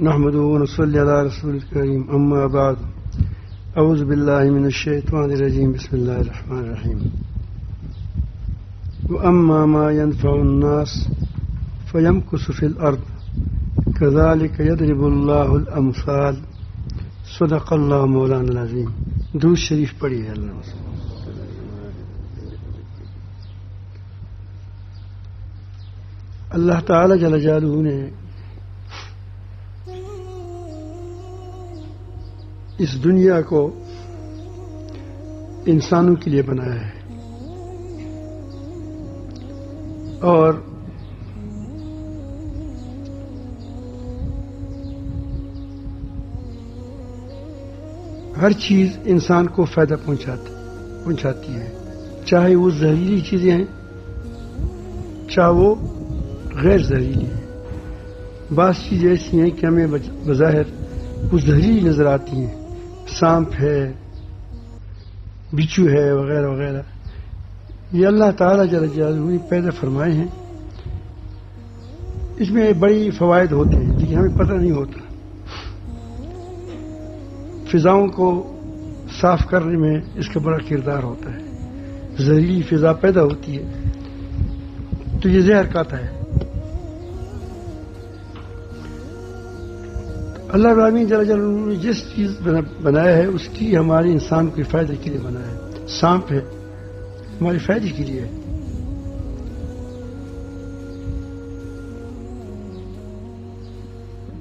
نحمده ونصلي على رسول الكريم أما بعد أعوذ بالله من الشيطان الرجيم بسم الله الرحمن الرحيم وأما ما ينفع الناس فيمكث في الأرض كذلك يضرب الله الأمثال صدق الله مولانا العظيم. درود شریف پڑھی ہے اللہ تعالی جل جلالہ نے اس دنیا کو انسانوں کے لیے بنایا ہے اور ہر چیز انسان کو فائدہ پہنچاتی ہے، چاہے وہ زہریلی چیزیں ہیں چاہے وہ غیر زہریلی ہیں. بعض چیزیں ایسی ہیں کہ ہمیں بظاہر وہ زہریلی نظر آتی ہیں، سانپ ہے، بچھو ہے، وغیرہ وغیرہ. یہ اللہ تعالیٰ جل جلالہ نے پیدا فرمائے ہیں. اس میں بڑی فوائد ہوتے ہیں لیکن ہمیں پتہ نہیں ہوتا. فضاؤں کو صاف کرنے میں اس کا بڑا کردار ہوتا ہے. زہریلی فضا پیدا ہوتی ہے تو یہ زہر کھاتا ہے. اللہ العالمین جل جلالہ نے جس چیز بنایا ہے اس کی ہمارے انسان کے فائدے کے لیے بنایا ہے. سانپ ہے ہمارے فائدے کے لیے ہے.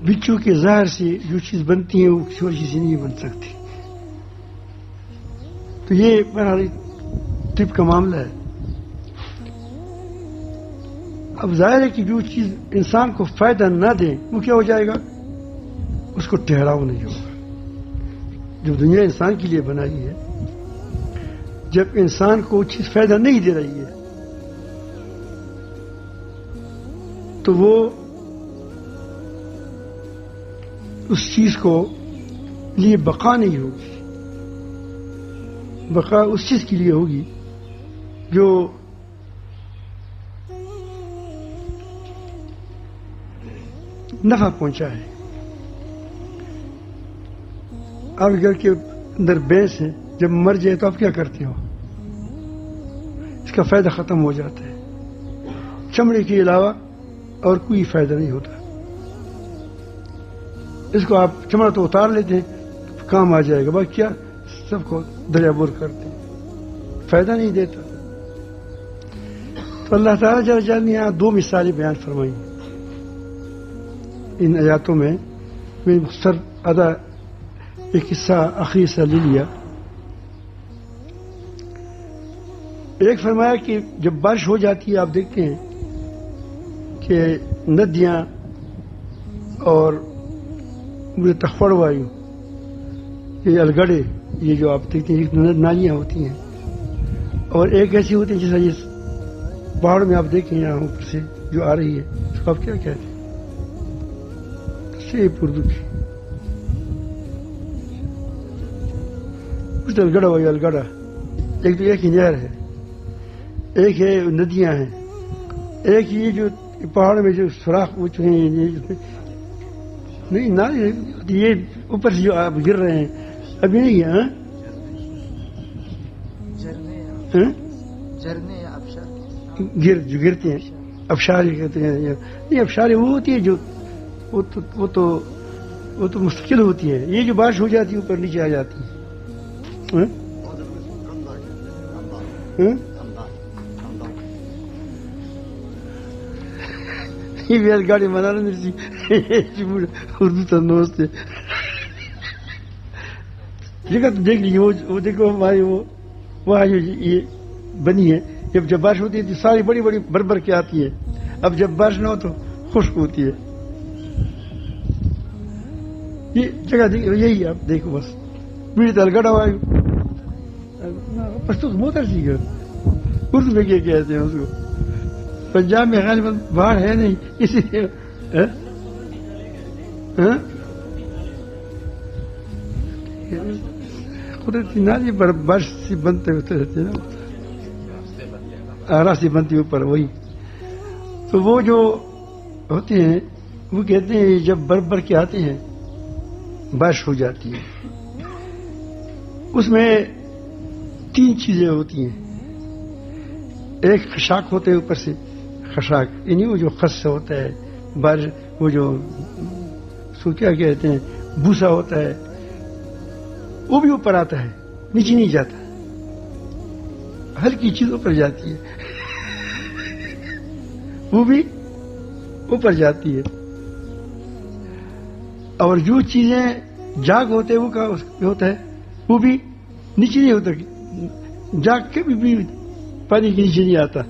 بچوں کے زہر سے جو چیز بنتی ہے وہ کسی اور چیز سے نہیں بن سکتی. تو یہ بہرحال طب کا معاملہ ہے. اب ظاہر ہے کہ جو چیز انسان کو فائدہ نہ دے وہ کیا ہو جائے گا، اس کو ٹھہراؤ نہیں ہوگا. جو دنیا انسان کے لیے بنائی ہے، جب انسان کو چیز فائدہ نہیں دے رہی ہے تو وہ اس چیز کو لیے بقا نہیں ہوگی. بقا اس چیز کے لیے ہوگی جو نفع پہنچا ہے. آپ گھر کے اندر بھینس ہے، جب مر جائے تو آپ کیا کرتے ہو؟ اس کا فائدہ ختم ہو جاتا ہے. چمڑے کے علاوہ اور کوئی فائدہ نہیں ہوتا. اس کو آپ چمڑا تو اتار لیتے ہیں کام آ جائے گا، باقی کیا سب کو دریا بور کرتے ہیں، فائدہ نہیں دیتا. تو اللہ تعالیٰ جل جلالہ نے یہاں دو مثالیں بیان فرمائی ان آیاتوں میں. میں مختصر آدھا ایک قصہ آخری سے لے لیا. ایک فرمایا کہ جب بارش ہو جاتی ہے آپ دیکھتے ہیں کہ ندیاں اور تخفڑ وایو، یہ الگڑے، یہ جو آپ دیکھتے ہیں نالیاں ہوتی ہیں، اور ایک ایسی ہوتی ہے جیسا یہ پہاڑ میں آپ دیکھیں یہاں اوپر سے جو آ رہی ہے اس کو آپ کیا کہتے ہیں؟ سیپ اردو کی کچھ الگڑا وایو الگڑا. ایک تو ایک ہی نہر ہے، ایک ہے ندیاں ہیں، ایک یہ جو پہاڑ میں جو سوراخ نہیں نالی یہ اوپر سے جو آپ گر رہے ہیں ابھی نہیں ہے. جو گرتے ہیں ابشار کہتے ہیں. نہیں ابشار وہ ہوتی ہے جو وہ تو مستقل ہوتی ہے. یہ جو بارش ہو جاتی ہے اوپر نیچے آ جاتی ہے. گاڑی بنا رہی اردو تندوست جگہ تو دیکھ لیجیے. وہ دیکھو ہماری وہاں جو یہ بنی ہے، جب بارش ہوتی ہے تو ساری بڑی بڑی بھر کے آتی ہے. اب جب بارش نہ ہو تو خشک ہوتی ہے. یہ جگہ یہی آپ دیکھو بس بیڑی تل گڑا ہوا پشتو موتر سی گھر اردو میں کیا کہتے ہیں اس کو. پنجاب میں غالباً باڑھ ہے نہیں اسی لیے قدرتی نالی پر بارش سی بنتے ہوتے رہتے ہیں نا، راستے بنتی اوپر وہی. تو وہ جو ہوتے ہیں وہ کہتے ہیں جب برف بر کے آتے ہیں بارش ہو جاتی ہے، اس میں 3 چیزیں ہوتی ہیں. ایک خشاک ہوتے ہیں اوپر سے، خشاک یعنی وہ جو خس ہوتا ہے، بارش وہ جو سو کیا کہتے ہیں بھوسا ہوتا ہے، وہ بھی اوپر آتا ہے، نیچے نہیں جاتا. ہلکی چیز اوپر جاتی ہے وہ بھی اوپر جاتی ہے. اور جو چیزیں جاگ ہوتے ہیں وہ کیا ہوتا ہے، وہ بھی نیچے نہیں ہوتا. جاگ کے بھی پانی کے نیچے نہیں آتا.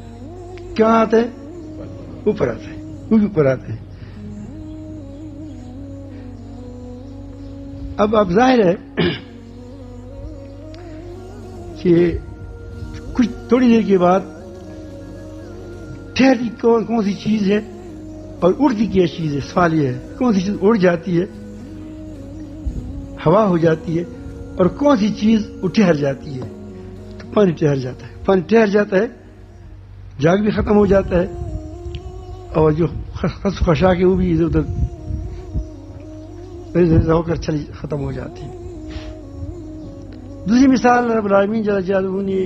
کہاں آتا ہے؟ اوپر آتا ہے، وہ بھی اوپر آتے ہیں. اب ظاہر ہے کہ کچھ تھوڑی دیر کے بعد ٹھہرتی کون سی چیز ہے اور اڑتی کیا چیز ہے. سوال یہ ہے کون سی چیز اڑ جاتی ہے، ہوا ہو جاتی ہے، اور کون سی چیز وہ ٹھہر جاتی ہے. تو پانی ٹھہر جاتا ہے. پانی ٹھہر جاتا ہے، جاگ بھی ختم ہو جاتا ہے، اور جو خشاک ہے وہ بھی ادھر ادھر ہو کر ختم ہو جاتی ہے. دوسری مثال رب العالمین جل جلالہ نے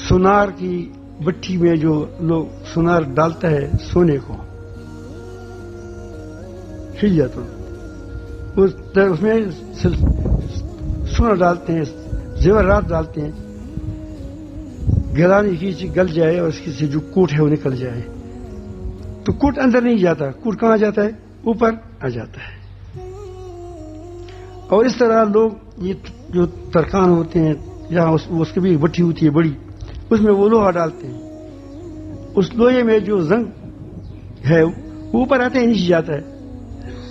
سونار کی بٹھی میں جو لوگ سونار ڈالتا ہے سونے کو ہل جاتا اس میں سونا ڈالتے ہیں، زیورات ڈالتے ہیں، گلانے کی گل جائے اور اس کی سے جو کوٹ ہے وہ نکل جائے. تو کوٹ اندر نہیں جاتا، کوٹ کہاں جاتا ہے؟ اوپر آ جاتا ہے. اور اس طرح لوگ یہ جو ترکان ہوتے ہیں یا اس کی بھی بٹھی ہوتی ہے بڑی، اس میں وہ لوہا ڈالتے ہیں. اس لوہے میں جو زنگ ہے وہ اوپر آتا ہے، نیچے جاتا ہے،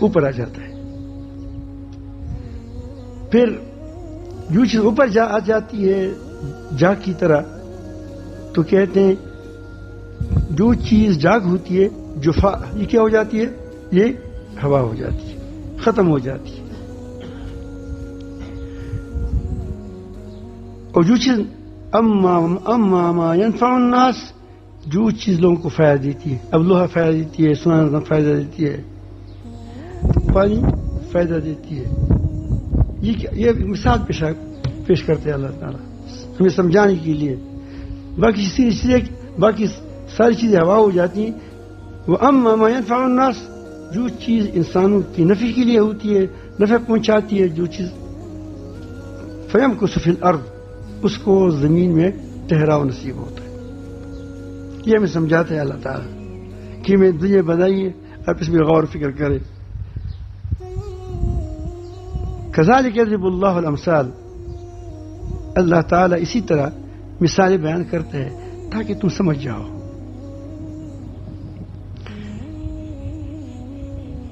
اوپر آ جاتا ہے. پھر جو چیز اوپر آ جاتی ہے جاگ کی طرح، تو کہتے ہیں جو چیز جاگ ہوتی ہے یہ کیا ہو جاتی ہے؟ یہ ہوا ہو جاتی ہے، ختم ہو جاتی ہے. اور جو چیز اما ما ينفع الناس، جو چیز لوگوں کو فائدہ دیتی ہے. اب لوہا فائدہ دیتی ہے، سونا فائدہ دیتی ہے، پانی فائدہ دیتی ہے. یہ مثال پیش کرتے ہیں اللہ تعالیٰ ہمیں سمجھانے کے لیے. باقی ساری چیزیں ہوا ہو جاتی ہیں. وہ اما ما ينفع الناس، جو چیز انسانوں کی نفع کے لیے ہوتی ہے، نفع پہنچاتی ہے، جو چیز فيمكث في الارض، اس کو زمین میں ٹھہراؤ نصیب ہوتا ہے. یہ ہمیں سمجھاتے ہیں اللہ تعالیٰ کہ میں دنیا بنائی ہے، آپ اس میں غور و فکر کریں. كذلك يضرب الله الامثال، اللہ تعالیٰ اسی طرح مثالیں بیان کرتے ہیں تاکہ تم سمجھ جاؤ.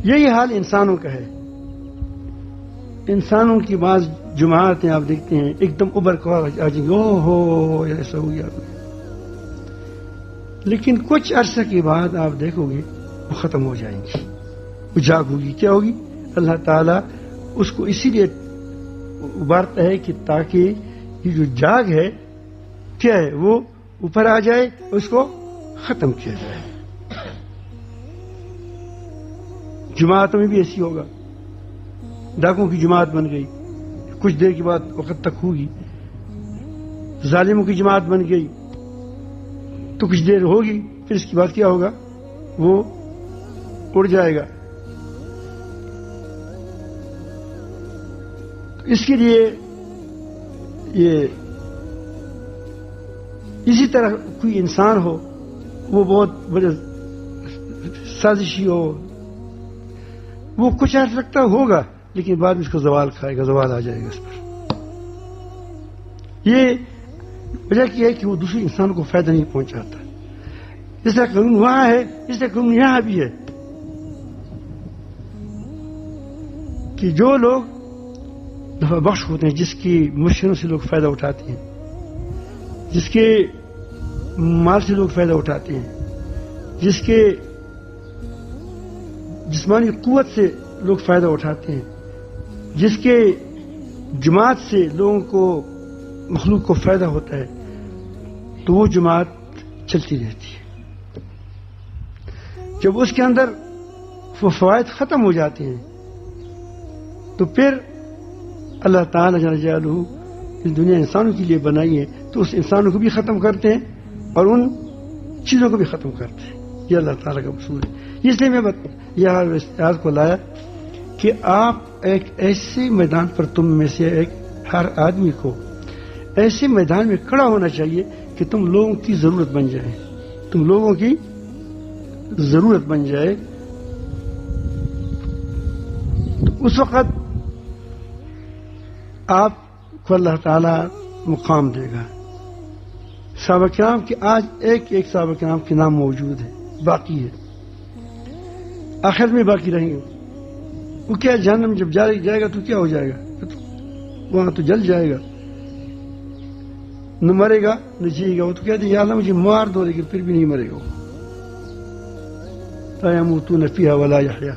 یہی حال انسانوں کا ہے. انسانوں کی بعض جماعتیں آپ دیکھتے ہیں ایک دم ابھر کو آ جائیں گے، او ہو ایسا ہو گیا. لیکن کچھ عرصہ کے بعد آپ دیکھو گے وہ ختم ہو جائیں گی، وہ جاگ ہوگی. کیا ہوگی؟ اللہ تعالیٰ اس کو اسی لیے ابھارتا ہے کہ تاکہ یہ جو جاگ ہے کیا ہے وہ اوپر آ جائے، اس کو ختم کیا جائے. جماعتوں میں بھی ایسی ہوگا. ڈاکوں کی جماعت بن گئی، کچھ دیر کے بعد وقت تک ہوگی. ظالموں کی جماعت بن گئی تو کچھ دیر ہوگی، پھر اس کے بعد کیا ہوگا؟ وہ اڑ جائے گا. اس کے لیے یہ اسی طرح کوئی انسان ہو، وہ بہت بڑے سازشی ہو، وہ کچھ عرصہ رکھتا ہوگا لیکن بعد میں اس کو زوال کھائے گا، زوال آ جائے گا اس پر. یہ وجہ کیا ہے کہ وہ دوسرے انسان کو فائدہ نہیں پہنچاتا. جس طرح قانون وہاں ہے اس طرح قانون یہاں بھی ہے کہ جو لوگ نفع بخش ہوتے ہیں، جس کی مشکلوں سے لوگ فائدہ اٹھاتے ہیں، جس کے مال سے لوگ فائدہ اٹھاتے ہیں، جس کے جسمانی قوت سے لوگ فائدہ اٹھاتے ہیں، جس کے جماعت سے لوگوں کو مخلوق کو فائدہ ہوتا ہے، تو وہ جماعت چلتی رہتی ہے. جب اس کے اندر وہ فوائد ختم ہو جاتے ہیں تو پھر اللہ تعالیٰ جل جلالہ اس دنیا انسانوں کے لیے بنائی ہے تو اس انسانوں کو بھی ختم کرتے ہیں اور ان چیزوں کو بھی ختم کرتے ہیں. یہ اللہ تعالیٰ کا اصول ہے. اس لیے میں یہ یاد کو لایا کہ آپ ایک ایسے میدان پر تم میں سے ایک ہر آدمی کو ایسے میدان میں کھڑا ہونا چاہیے کہ تم لوگوں کی ضرورت بن جائے. تم لوگوں کی ضرورت بن جائے. تو اس وقت آپ کو اللہ تعالیٰ مقام دے گا. صحابہ کرام کے آج ایک ایک صحابہ کرام کے نام موجود ہے, باقی ہے, آخر میں باقی رہیں گے. وہ کیا جہنم جب جائے گا تو کیا ہو جائے گا؟ وہاں تو جل جائے گا, نہ مرے گا نہ جیے گا. وہ تو کہتے ہیں یا اللہ مجھے مار دو, لیکن پھر بھی نہیں مرے گا. لا یموتون فیہا ولا یحیا.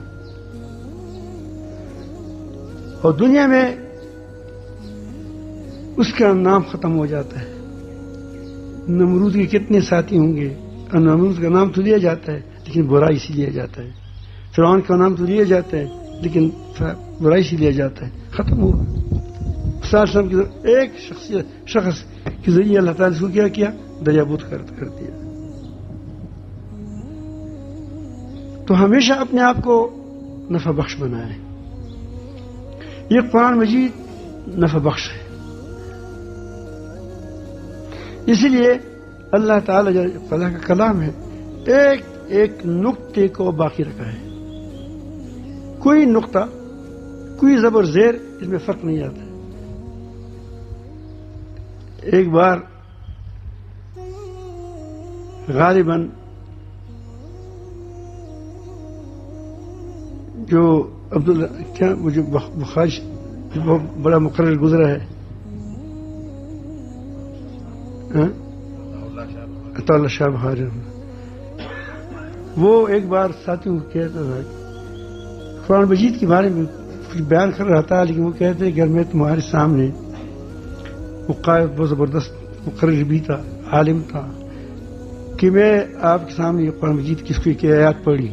اور دنیا میں اس کا نام ختم ہو جاتا ہے. نمرود کے کتنے ساتھی ہوں گے, اور نمرود کا نام تو لیا جاتا ہے لیکن برائی سے لیا جاتا ہے. فرعون کا نام تو لیا جاتا ہے لیکن برائی سے لیا جاتا ہے. ختم ہوا. صلی اللہ علیہ وسلم کی ایک شخص کے ذریعے اللہ تعالیٰ نے کو کیا دریابوت کر دیا. تو ہمیشہ اپنے آپ کو نفع بخش بنائیں. یہ قرآن مجید نفع بخش ہے. اسی لیے اللہ تعالیٰ کا کلام ہے, ایک ایک نقطے کو باقی رکھا ہے. کوئی نقطہ, کوئی زبر زیر اس میں فرق نہیں آتا. ایک بار غالباً جو عبداللہ کیا مجھے بخاری بہت بڑا مقرر گزرا ہے, عطا شاہ بخاری, وہ ایک بار ساتھیوں کو کہتا تھا قرآن مجید کے بارے میں کچھ بیان کر رہا تھا, لیکن وہ کہتے کہ میں تمہارے سامنے وہ قائد بہت زبردست مقرر بھی تھا, عالم تھا, کہ میں آپ کے سامنے قرآن مجید کس کی آیات پڑھی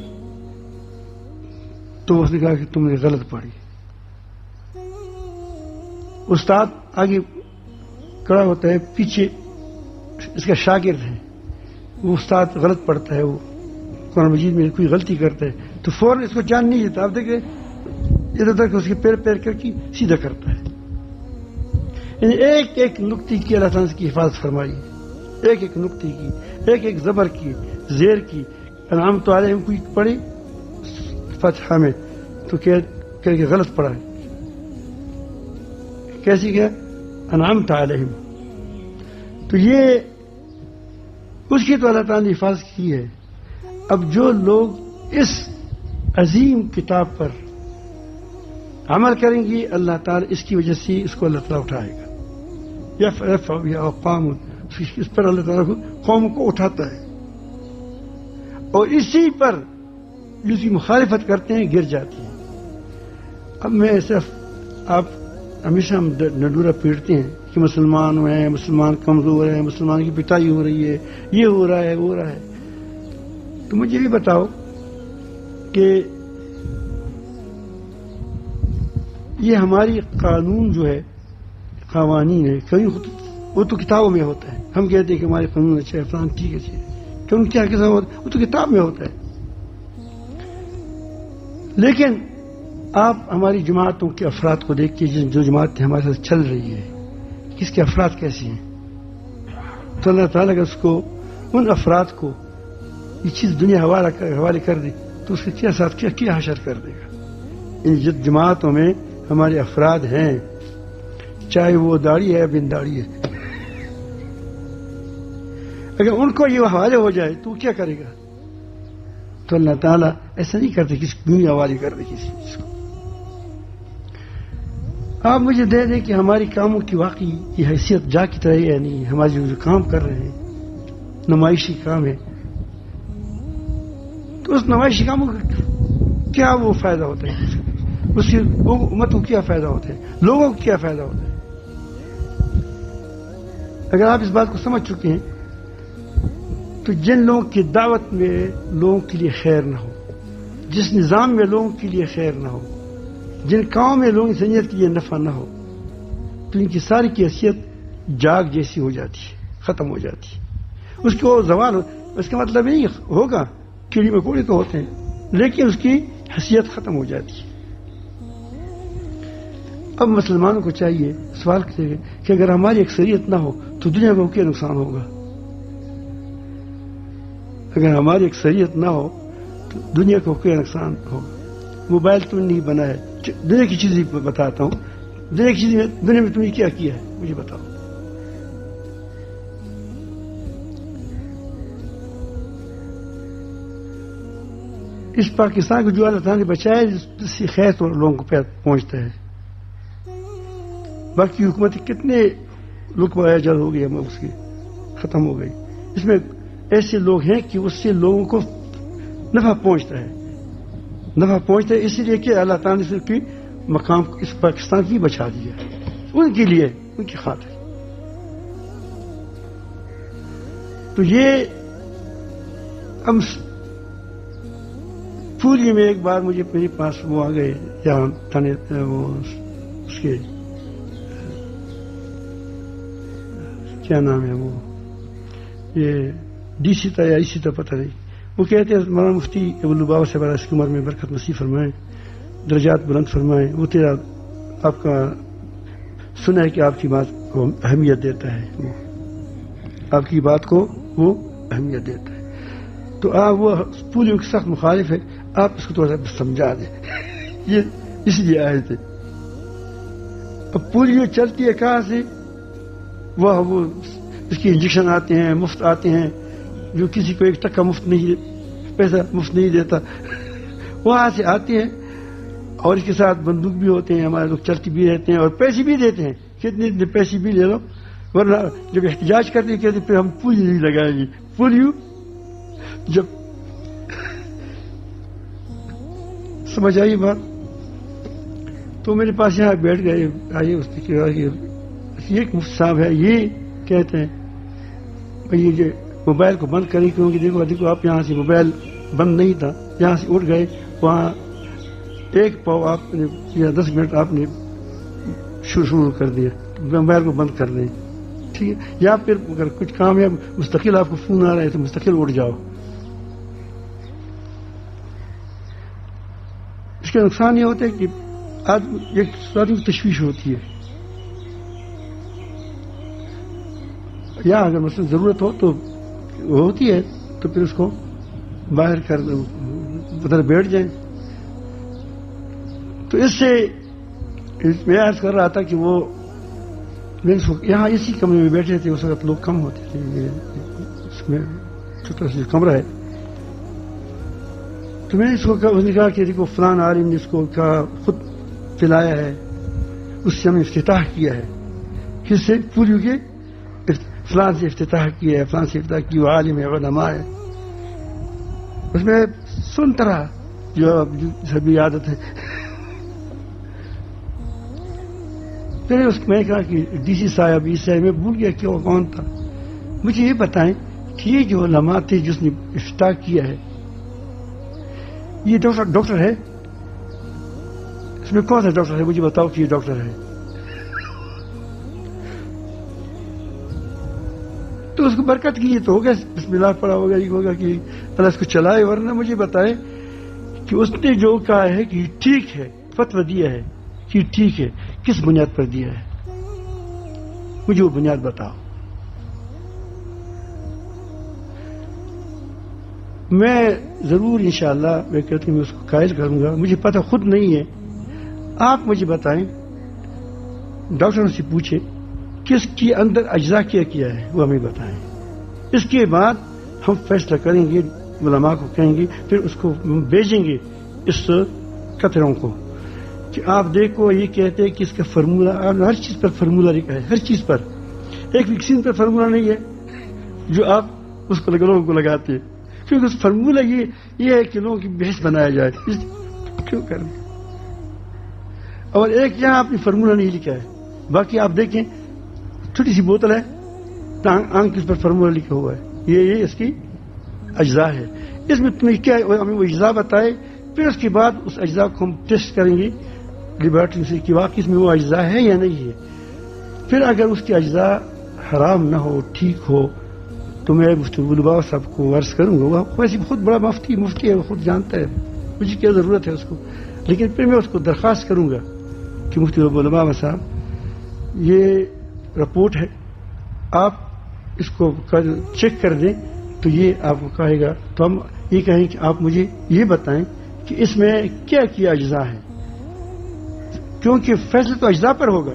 تو اس نے کہا کہ تم نے غلط پڑھی. استاد آگے کھڑا ہوتا ہے, پیچھے اس کا شاگرد ہے, وہ استاد غلط پڑھتا ہے, وہ قرآن مجید میں کوئی غلطی کرتا ہے تو فوراً اس کو جان نہیں دیتا. آپ دیکھیں ادھر ادھر اس کے پیر کر کے سیدھا کرتا ہے. یعنی ایک ایک نقطے کی اللہ تعالیٰ کی حفاظت فرمائی, ایک ایک نقطے کی, ایک ایک زبر کی, زیر کی. انعام تو علیہم کوئی پڑھی فتحہ میں تو کہ غلط پڑھا, کیسی کہ انعام تو علیہم. تو یہ اس کی تو اللہ تعالیٰ نے حفاظت کی ہے. اب جو لوگ اس عظیم کتاب پر عمل کریں گے اللہ تعالیٰ اس کی وجہ سے اس کو اللہ تعالیٰ اٹھائے گا. یا قوم, اس پر اللہ تعالیٰ قوم کو اٹھاتا ہے, اور اسی پر جو اس کی مخالفت کرتے ہیں گر جاتی ہیں. اب میں صرف آپ ہمیشہ ہم ڈنڈورا پیٹتے ہیں کہ مسلمان ہیں, مسلمان کمزور ہیں, مسلمان کی پٹائی ہو رہی ہے, یہ ہو رہا ہے, وہ ہو رہا ہے. تو مجھے بھی بتاؤ کہ یہ ہماری قانون جو ہے, قوانین ہے, کہیں وہ تو کتابوں میں ہوتا ہے. ہم کہتے ہیں کہ ہمارے قانون اچھے ہیں, فلان ٹھیک ہے, کیوں کیا کیسا ہوتا ہے, وہ تو کتاب میں ہوتا ہے. لیکن آپ ہماری جماعتوں کے افراد کو دیکھ کے, جو جماعت ہمارے ساتھ چل رہی ہے, کس کے افراد کیسے ہیں, تو اللہ تعالیٰ کا اس کو ان افراد کو یہ چیز دنیا حوالے کر دے تو اس کے کیا ساتھ کیا حشر کر دے گا. ان جماعتوں میں ہمارے افراد ہیں, چاہے وہ داڑھی ہے یا بن داڑھی ہے, اگر ان کو یہ حوالے ہو جائے تو کیا کرے گا. تو اللہ تعالیٰ ایسا نہیں کرتے کسی دنیا حوالے کر دے کسی چیز کو. آپ مجھے دے دیں کہ ہماری کاموں کی واقعی یہ حیثیت جا کی طرح ہے نہیں. ہمارے جو کام کر رہے ہیں نمائشی کام ہے, تو اس نمائشی کاموں کا کیا وہ فائدہ ہوتا ہے, اس کی امت کو کیا فائدہ ہوتا ہے, لوگوں کو کیا فائدہ ہوتا ہے. اگر آپ اس بات کو سمجھ چکے ہیں تو جن لوگوں کی دعوت میں لوگوں کے لیے خیر نہ ہو، جس نظام میں لوگوں کے لیے خیر نہ ہو، جن کاموں میں لوگوں کی انسانیت کے لیے نفع نہ ہو، تو ان کی ساری کی حیثیت جاگ جیسی ہو جاتی ہے، ختم ہو جاتی ہے. اس کو زوال، اس کا مطلب نہیں ہوگا کیڑی مکوڑے تو ہوتے ہیں، لیکن اس کی حیثیت ختم ہو جاتی ہے. اب مسلمانوں کو چاہیے سوال کرتے ہیں کہ اگر ہماری اکثریت نہ ہو تو دنیا کو کیا نقصان ہوگا؟ اگر ہماری اکثریت نہ ہو تو دنیا کو کیا نقصان ہوگا؟ موبائل تم نے نہیں بنا ہے، دنیا کی چیزیں بتاتا ہوں، دنیا کی چیزیں، دنیا میں تم نے کیا کیا ہے مجھے بتاؤ. اس پاکستان کو جو اللہ تعالیٰ نے بچایا جس سے خیر تو لوگوں کو پہنچتا ہے. باقی حکومت کتنے لوگ ایجاد ہو گئی، اس کی ختم ہو گئی. اس میں ایسے لوگ ہیں کہ اس سے لوگوں کو نفع پہنچتا ہے، نفع پہنچتا ہے، اسی لیے کہ اللہ تعالیٰ نے اس کی مقام اس پاکستان کی بچا دیا ان کے لیے، ان کی خاطر. تو یہ ہم پوری میں ایک بار مجھے میرے پاس وہ آ گئے یہاں تھانے، وہ اس کے کیا نام ہے، وہ یہ ڈی سی تھا یا اسی تھا پتہ نہیں. وہ کہتے ہیں مولانا مفتی ابو بابا صاحب اس کی عمر میں برکت نصیب فرمائیں، درجات بلند فرمائیں. وہ تیرا آپ کا سنا ہے کہ آپ کی بات کو اہمیت دیتا ہے، وہ آپ کی بات کو وہ اہمیت دیتا ہے. تو آپ وہ پولیو کے سخت مخالف ہے، آپ اس کو تھوڑا سا سمجھا دیں. یہ اس لیے آئے تھے. اب پولیو چلتی ہے کہاں سے؟ وہ اس کے انجیکشن آتے ہیں، مفت آتے ہیں، جو کسی کو ایک ٹکا مفت نہیں، پیسہ مفت نہیں دیتا، وہاں سے آتے ہیں. اور اس کے ساتھ بندوق بھی ہوتے ہیں، ہمارے لوگ چلتے بھی رہتے ہیں اور پیسے بھی دیتے ہیں، کتنے پیسے بھی لے لو، ورنہ جب احتجاج کرتے کہتے پھر ہم پولیو نہیں لگائیں گے. پولیو جب سمجھ آئی بات تو میرے پاس یہاں بیٹھ گئے، آئیے اس نے کہا کہ ایک مفتی صاحب ہے، یہ کہتے ہیں بھائی یہ موبائل کو بند کریں، کیونکہ دیکھو آپ یہاں سے موبائل بند نہیں تھا، یہاں سے اٹھ گئے، وہاں ایک پاؤ آپ نے یا 10 منٹ آپ نے شروع کر دیا، موبائل کو بند کر دیں، ٹھیک ہے. یا پھر اگر کچھ کام ہے مستقل آپ کو فون آ رہا ہے تو مستقل اٹھ جاؤ. اس کا نقصان یہ ہوتا ہے کہ ایک آدمی کی تشویش ہوتی ہے، یا اگر مثلا ضرورت ہو تو ہوتی ہے تو پھر اس کو باہر کر ادھر بیٹھ جائیں. تو اس سے میں عرض کر رہا تھا کہ وہ یہاں اسی کمرے میں بیٹھے تھے، اس وقت لوگ کم ہوتے تھے، اس میں چھوٹا سا کمرہ ہے. تو میں نے اس کو کہا کہ دیکھو فلان عالم نے اس کو خود پلایا ہے، اس سے ہم نے افتتاح کیا ہے، کس سے؟ پولیو کے فلان سے افتتاح کیا ہے، فلان سے افتتاح کی، وہ عالم ہے، علماء ہے. اس میں سنتا رہا جو سبھی عادت ہے. پھر اس میں کہا کہ ڈی سی صاحب میں بھول گیا کہ وہ کون تھا. مجھے یہ بتائیں کہ یہ جو علماء تھے جس نے افتتاح کیا ہے، یہ ڈاکٹر ہے؟ اس میں کون سا ڈاکٹر ہے؟ مجھے بتاؤ کہ یہ ڈاکٹر ہے. تو اس کو برکت کی تو ہوگا، بسم اللہ پڑا ہوگا، یہ ہوگا کہ اللہ اس کو چلائے. ورنہ مجھے بتائے کہ اس نے جو کہا ہے کہ ٹھیک ہے، فتویٰ دیا ہے کہ ٹھیک ہے، کس بنیاد پر دیا ہے؟ مجھے وہ بنیاد بتاؤ. میں ضرور انشاءاللہ میں کہتی ہوں میں اس کو قائل کروں گا. مجھے پتہ خود نہیں ہے، آپ مجھے بتائیں، ڈاکٹروں سے پوچھیں کہ اس کے اندر اجزاء کیا کیا ہے، وہ ہمیں بتائیں. اس کے بعد ہم فیصلہ کریں گے، علماء کو کہیں گے، پھر اس کو بھیجیں گے اس قطروں کو کہ آپ دیکھو یہ کہتے ہیں کہ اس کا فارمولہ، ہر چیز پر فارمولہ لکھا ہے، ہر چیز پر. ایک ویکسین پر فارمولہ نہیں ہے جو آپ اس کو لوگوں کو لگاتے ہیں، کیونکہ اس فارمولہ یہ ہے کہ لوگوں کی بحث بنایا جائے، کیوں کریں. اور ایک یہاں آپ نے فارمولہ نہیں لکھا ہے، باقی آپ دیکھیں چھوٹی سی بوتل ہے، آنکھ اس پر فارمولہ لکھا ہوا ہے، یہ اس کی اجزاء ہے. اس میں تمہیں کیا ہمیں وہ اجزاء بتائے, پھر اس کے بعد اس اجزاء کو ہم ٹیسٹ کریں گے لیبارٹری سے کہ واقعی اس میں وہ اجزاء ہے یا نہیں ہے. پھر اگر اس کے اجزاء حرام نہ ہو, ٹھیک ہو, تو میں مفتی ابوالبا صاحب کو عرض کروں گا. وہ ویسے بہت بڑا مفتی ہے, وہ خود جانتا ہے مجھے کیا ضرورت ہے اس کو, لیکن پھر میں اس کو درخواست کروں گا کہ مفتی ابوالبا صاحب یہ رپورٹ ہے, آپ اس کو چیک کر دیں. تو یہ آپ کو کہے گا, تو ہم یہ کہیں کہ آپ مجھے یہ بتائیں کہ اس میں کیا کیا اجزاء ہے, کیونکہ فیصلہ تو اجزاء پر ہوگا.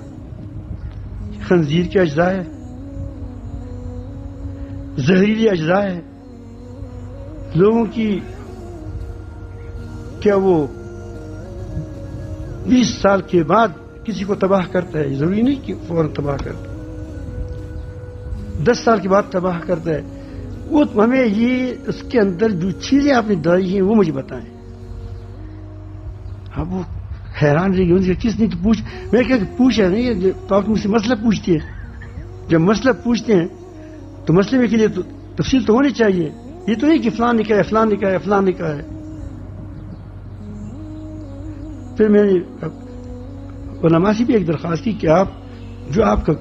خنزیر کے اجزاء ہے, زہریلی اجزاء ہے, لوگوں کی کیا وہ 20 سال کے بعد کسی کو تباہ کرتا ہے, ضروری نہیں کہ فوراً تباہ کرتا ہے, 10 سال کے بعد تباہ کرتا ہے. وہ ہمیں یہ اس کے اندر جو چیزیں آپ نے ڈالی ہیں وہ مجھے بتائیں. اب وہ حیران رہے گی کس نے تو پوچھ, میں کیا پوچھا نہیں, تو آپ مجھ سے مسئلہ پوچھتی ہے. جب مسئلہ پوچھتے ہیں تو مسئلے کے لیے تو تفصیل تو ہونی چاہیے. یہ تو نہیں کہ فلان نکاح ہے, فلان نکاح ہے, فلان نکاح ہے. پھر میں نے علماء سے بھی ایک درخواست کی کہ آپ جو آپ کا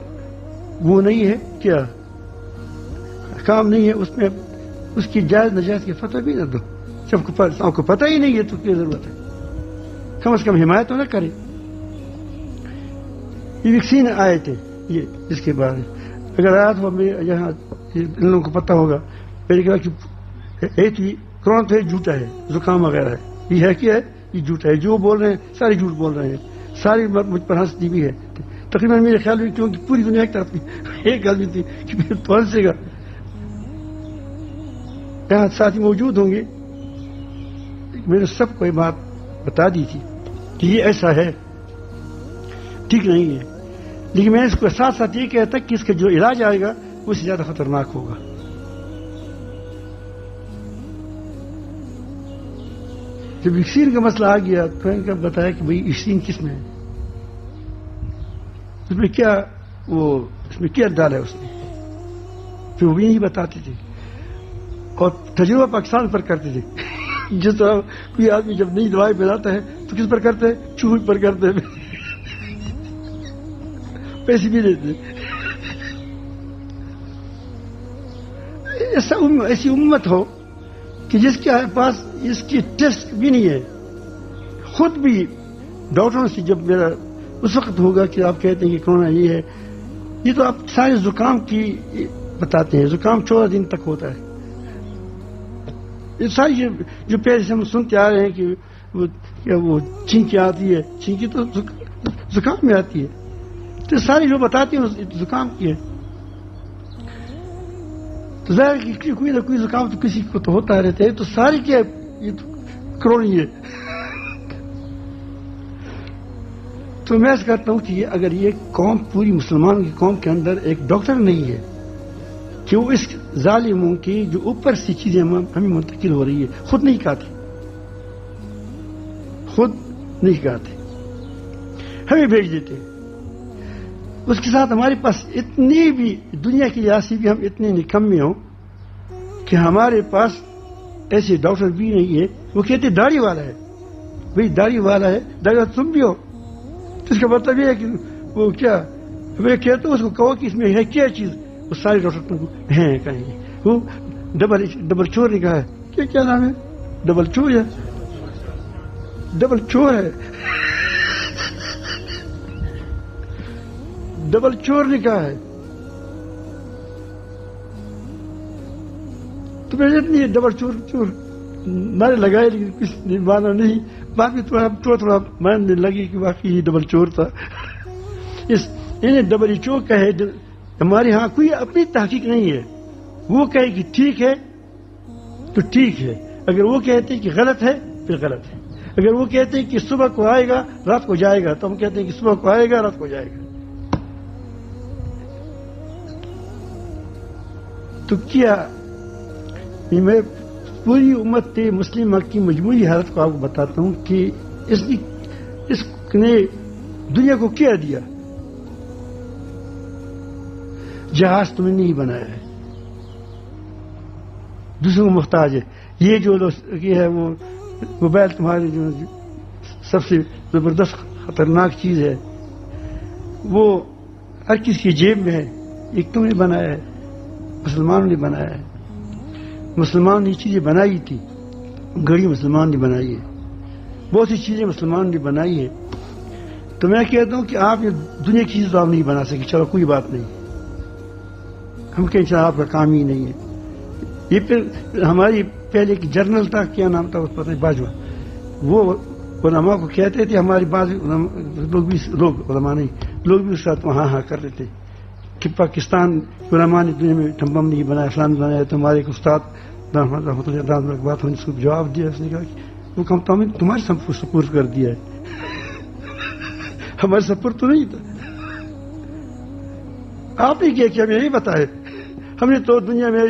وہ نہیں ہے, کیا کام نہیں ہے, اس میں اس کی جائز نجائز کی فتویٰ بھی نہ دو. جب آپ کو پتہ ہی نہیں ہے تو کیا ضرورت ہے, کم از کم حمایت تو نہ کریں. یہ ویکسین آئے تھے, یہ اس کے بارے اگر آیا تو یہاں ان لوگوں کو پتہ ہوگا. میں نے کہا کہ کرونا تو جھوٹا ہے, زکام وغیرہ ہے, یہ ہے کیا ہے, یہ جھوٹا ہے. جو بول رہے ہیں سارے جھوٹ بول رہے ہیں, ساری مجھ پر ہنستی بھی ہے. تقریباً میرے خیال میں کیونکہ پوری دنیا ایک طرف ایک آدمی تھی کہ پھر تو ہنسے گا. یہاں ساتھی موجود ہوں گے, میں نے سب کو یہ بات بتا دی تھی کہ یہ ایسا ہے, ٹھیک نہیں ہے. لیکن میں نے اس کو ساتھ ساتھ یہ کہتا کہ اس کا جو علاج آئے گا وہ اس سے زیادہ خطرناک ہوگا. جب ویکسین کا مسئلہ آ گیا تو میں نے بتایا کہ بھائی ویکسین کس میں ہے, اس میں کیا وہ اس میں کیا ڈالا ہے اس نے, پھر وہ بھی نہیں بتاتے تھے. اور تجربہ پاکستان پر کرتے تھے. جس طرح کوئی آدمی جب نئی دوائی بناتا ہے تو کس پر کرتے ہیں, چوہے پر کرتے ہیں, پیسے بھی دیتے. ایسی امت ہو کہ جس کے پاس اس کی ٹیسٹ بھی نہیں ہے. خود بھی ڈاکٹروں سے جب میرا اس وقت ہوگا کہ آپ کہتے ہیں کہ کرونا یہ ہے, یہ تو آپ سارے زکام کی بتاتے ہیں, زکام 14 دن تک ہوتا ہے. یہ ساری جو پہلے سے ہم سنتے آ رہے ہیں کہ وہ چھینکی آتی ہے, چھینکی تو زکام میں آتی ہے. تو ساری جو بتاتی ہیں زکام کی ہے. تو ظاہر کہ کوئی نہ کوئی زکام تو کسی کو تو ہوتا رہتا ہے. تو ساری کیا یہ تو کرونی ہے. تو میں کہتا ہوں کہ اگر یہ قوم پوری مسلمان کی قوم کے اندر ایک ڈاکٹر نہیں ہے کہ وہ اس ظالموں کی جو اوپر سے چیزیں ہمیں منتقل ہو رہی ہے خود نہیں کہتے, خود نہیں کہتے, ہمیں بھیج دیتے. اس کے ساتھ ہمارے پاس اتنی بھی دنیا کی لحاظ سے بھی ہم اتنے نکمے ہوں کہ ہمارے پاس ایسے ڈاکٹر بھی نہیں ہے. وہ کہتے داڑھی والا ہے, بھائی داڑھی والا ہے, داڑھی والا تم بھی ہو. تو اس کا مطلب یہ ہے کہ وہ کیا, میں کہتا ہوں اس کو کہو کہ اس میں ہے کیا چیز, وہ سارے ڈاکٹر تم کو ہیں کہیں گے. وہ ڈبل چور نے کہا ہے, کیا نام ہے, ڈبل چور ہے, ڈبل چور ہے, ڈبل چور نے کہا ہے. تو میں نے ڈبل چور مارے لگائے لیکن کچھ نہیں مانا نہیں. بعد میں تھوڑا ماننے لگی کہ واقعی یہ ڈبل چور تھا. انہیں ڈبل چور کا ہے. ہمارے ہاں کوئی اپنی تحقیق نہیں ہے. وہ کہے کہ ٹھیک ہے تو ٹھیک ہے, اگر وہ کہتے ہیں کہ غلط ہے پھر غلط ہے. اگر وہ کہتے ہیں کہ صبح کو آئے گا رات کو جائے گا تو ہم کہتے ہیں کہ صبح کو آئے گا رات کو جائے گا. تو کیا میں پوری امت مسلمہ کی مجموعی حالت کو آپ کو بتاتا ہوں کہ اس نے دنیا کو کیا دیا. جہاز تم نے نہیں بنایا ہے, دوسروں کو محتاج ہے. یہ جو یہ ہے وہ موبائل تمہاری جو سب سے زبردست خطرناک چیز ہے، وہ ہر کسی کی جیب میں ہے. ایک تم نے بنایا ہے، مسلمانوں نے بنایا ہے. مسلمان نے یہ چیزیں بنائی تھی، گھڑی مسلمان نے بنائی ہے، بہت سی چیزیں مسلمان نے بنائی ہے. تو میں کہتا ہوں کہ آپ یہ دنیا کی چیز تو آپ نہیں بنا سکے، چلو کوئی بات نہیں، ہم کہیں چلو آپ کا کام ہی نہیں ہے. یہ پھر ہماری پہلے کی جرنل تھا، کیا نام تھا اس پتہ نہیں، باجوہ، وہ علماء کو کہتے تھے، ہماری بعض لوگ علماء نہیں، لوگ بھی اس ساتھ ہاں کرتے تھے کہ پاکستان علماء نے دنیا میں ٹھمبم نہیں بنایا، فلان بنایا. تو ہمارے ایک استاد بات ہونے اس کو جواب دیا، اس نے کہا کہ وہ کم تو ہمیں تمہارے سپورٹ کر دیا ہے، ہمارے سپورٹ تو نہیں تھا. آپ نے کیا ہمیں نہیں بتایا. ہم نے تو دنیا میں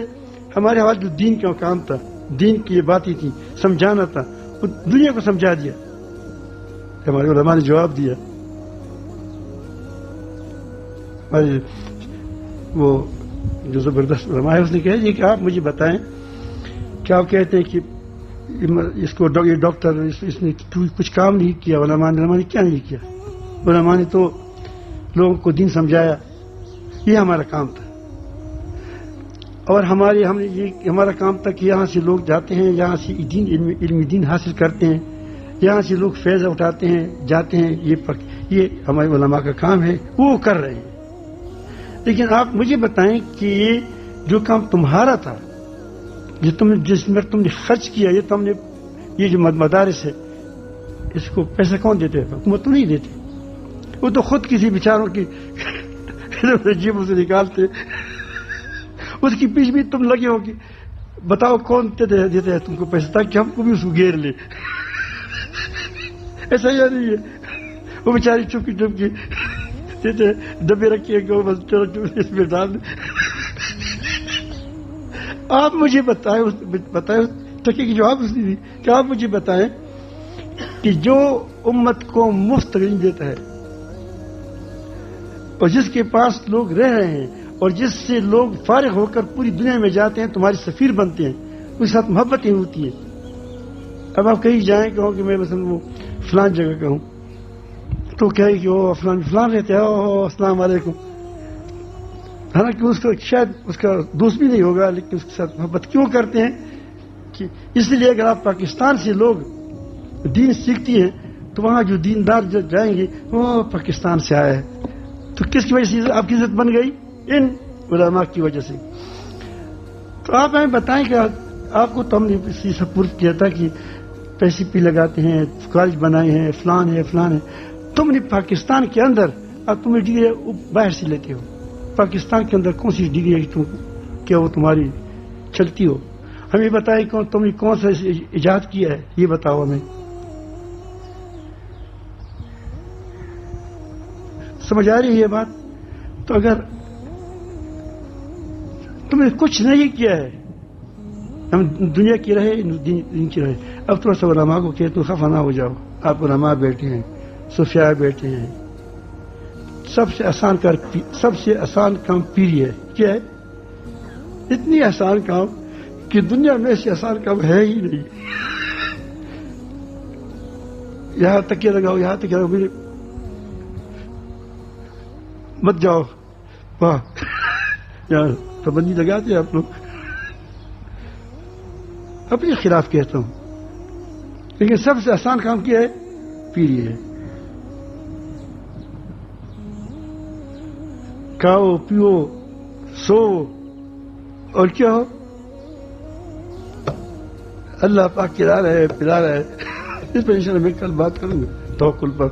ہمارے حوالے جو دین کا کام تھا، دین کی یہ باتیں تھیں، سمجھانا تھا، وہ دنیا کو سمجھا دیا. ہمارے علماء نے جواب دیا. ہمارے وہ جو زبردست علماء ہے اس نے کہا کہ آپ مجھے بتائیں کہ آپ کہتے ہیں کہ اس کو یہ ڈاکٹر اس نے کچھ کام نہیں کیا. علماء نے کیا نہیں کیا؟ علماء نے تو لوگوں کو دین سمجھایا، یہ ہمارا کام تھا. اور ہمارا کام تھا کہ یہاں سے لوگ جاتے ہیں، یہاں سے علم دین حاصل کرتے ہیں، یہاں سے لوگ فیض اٹھاتے ہیں، جاتے ہیں. یہ ہمارے علماء کا کام ہے، وہ کر رہے ہیں. لیکن آپ مجھے بتائیں کہ یہ جو کام تمہارا تھا، جس میں تم نے خرچ کیا، یہ جو مدارس ہے، اس کو پیسہ کون دیتے؟ حکومت تو نہیں دیتی، وہ تو خود کسی بیچاروں کی جیبوں سے نکالتے. اس کی پیچھے بھی تم لگے ہو کہ بتاؤ کون دیتے ہیں تم کو پیسہ، تاکہ ہم کو بھی اس کو گھیر لے. ایسا ہی نہیں ہے، وہ بیچاری چپکی دیتے ڈبے رکھے بس چلو اس میں ڈال دیں. آپ مجھے بتائیں تک کی جواب اس نے دی کہ آپ مجھے بتائیں کہ جو امت کو مفت علم دیتا ہے اور جس کے پاس لوگ رہ رہے ہیں اور جس سے لوگ فارغ ہو کر پوری دنیا میں جاتے ہیں، تمہاری سفیر بنتے ہیں، اس کے ساتھ محبتیں ہوتی ہیں. اب آپ کہیں جائیں کہو کہ میں مثلا وہ فلان جگہ کا ہوں، تو کہے کہ وہ فلان رہتے ہیں، السلام علیکم. حالانکہ اس کا شاید اس کا دوست بھی نہیں ہوگا، لیکن اس کے ساتھ محبت کیوں کرتے ہیں؟ کہ اس لیے اگر آپ پاکستان سے لوگ دین سیکھتی ہیں تو وہاں جو دیندار جائیں گے وہ پاکستان سے آئے ہیں. تو کس کی وجہ سے آپ کی عزت بن گئی؟ ان علماء کی وجہ سے. تو آپ ہمیں بتائیں کہ آپ کو تو ہم نے اسی سپورٹ کیا تھا کہ پیسے پی لگاتے ہیں، کالج بنائے ہیں، فلان ہے. تم نے پاکستان کے اندر اب تم ڈگری باہر سے لیتے ہو. پاکستان کے اندر کون سی ڈگری ہے کیا وہ تمہاری چلتی ہو؟ ہمیں بتائیں تم نے کون سا ایجاد کیا ہے، یہ بتاؤ ہمیں. سمجھ آ رہی ہے یہ بات؟ تو اگر تم نے کچھ نہیں کیا ہے، ہم دنیا کی رہے دین کی رہے. اب تھوڑا سا علماء کو کہ تم خفا نہ ہو جاؤ. آپ علماء بیٹھے ہیں، صوفیاء بیٹھے ہیں. سب سے آسان کام پیری ہے. کیا ہے؟ اتنی آسان کام کہ دنیا میں سے آسان کام ہے ہی نہیں. یہاں تکیہ لگاؤ، یہاں تک مت جاؤ، واہ یہاں پابندی لگاتے ہیں آپ لوگ. اپنے خلاف کہتا ہوں، لیکن سب سے آسان کام کیا ہے؟ پیری ہے. کھاؤ پیو سو اور کیا ہو، اللہ پاک کھلا رہا ہے پلا رہا ہے. اس پر انشاءاللہ میں کل بات کروں گا توکل پر.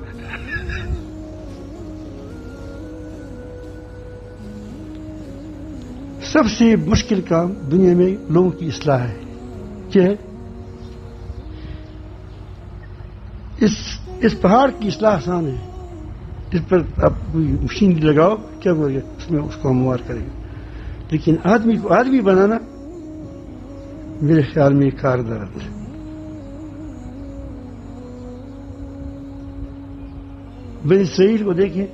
سب سے مشکل کام دنیا میں لوگوں کی اصلاح ہے. کیا ہے؟ اس پہاڑ کی اصلاح آسان ہے. اس پر آپ کوئی مشین لگاؤ، کیا بولے اس میں اس کو ہموار کرے گا. لیکن آدمی کو آدمی بنانا میرے خیال میں کاردرد ہے. بنی اسرائیل کو دیکھیں،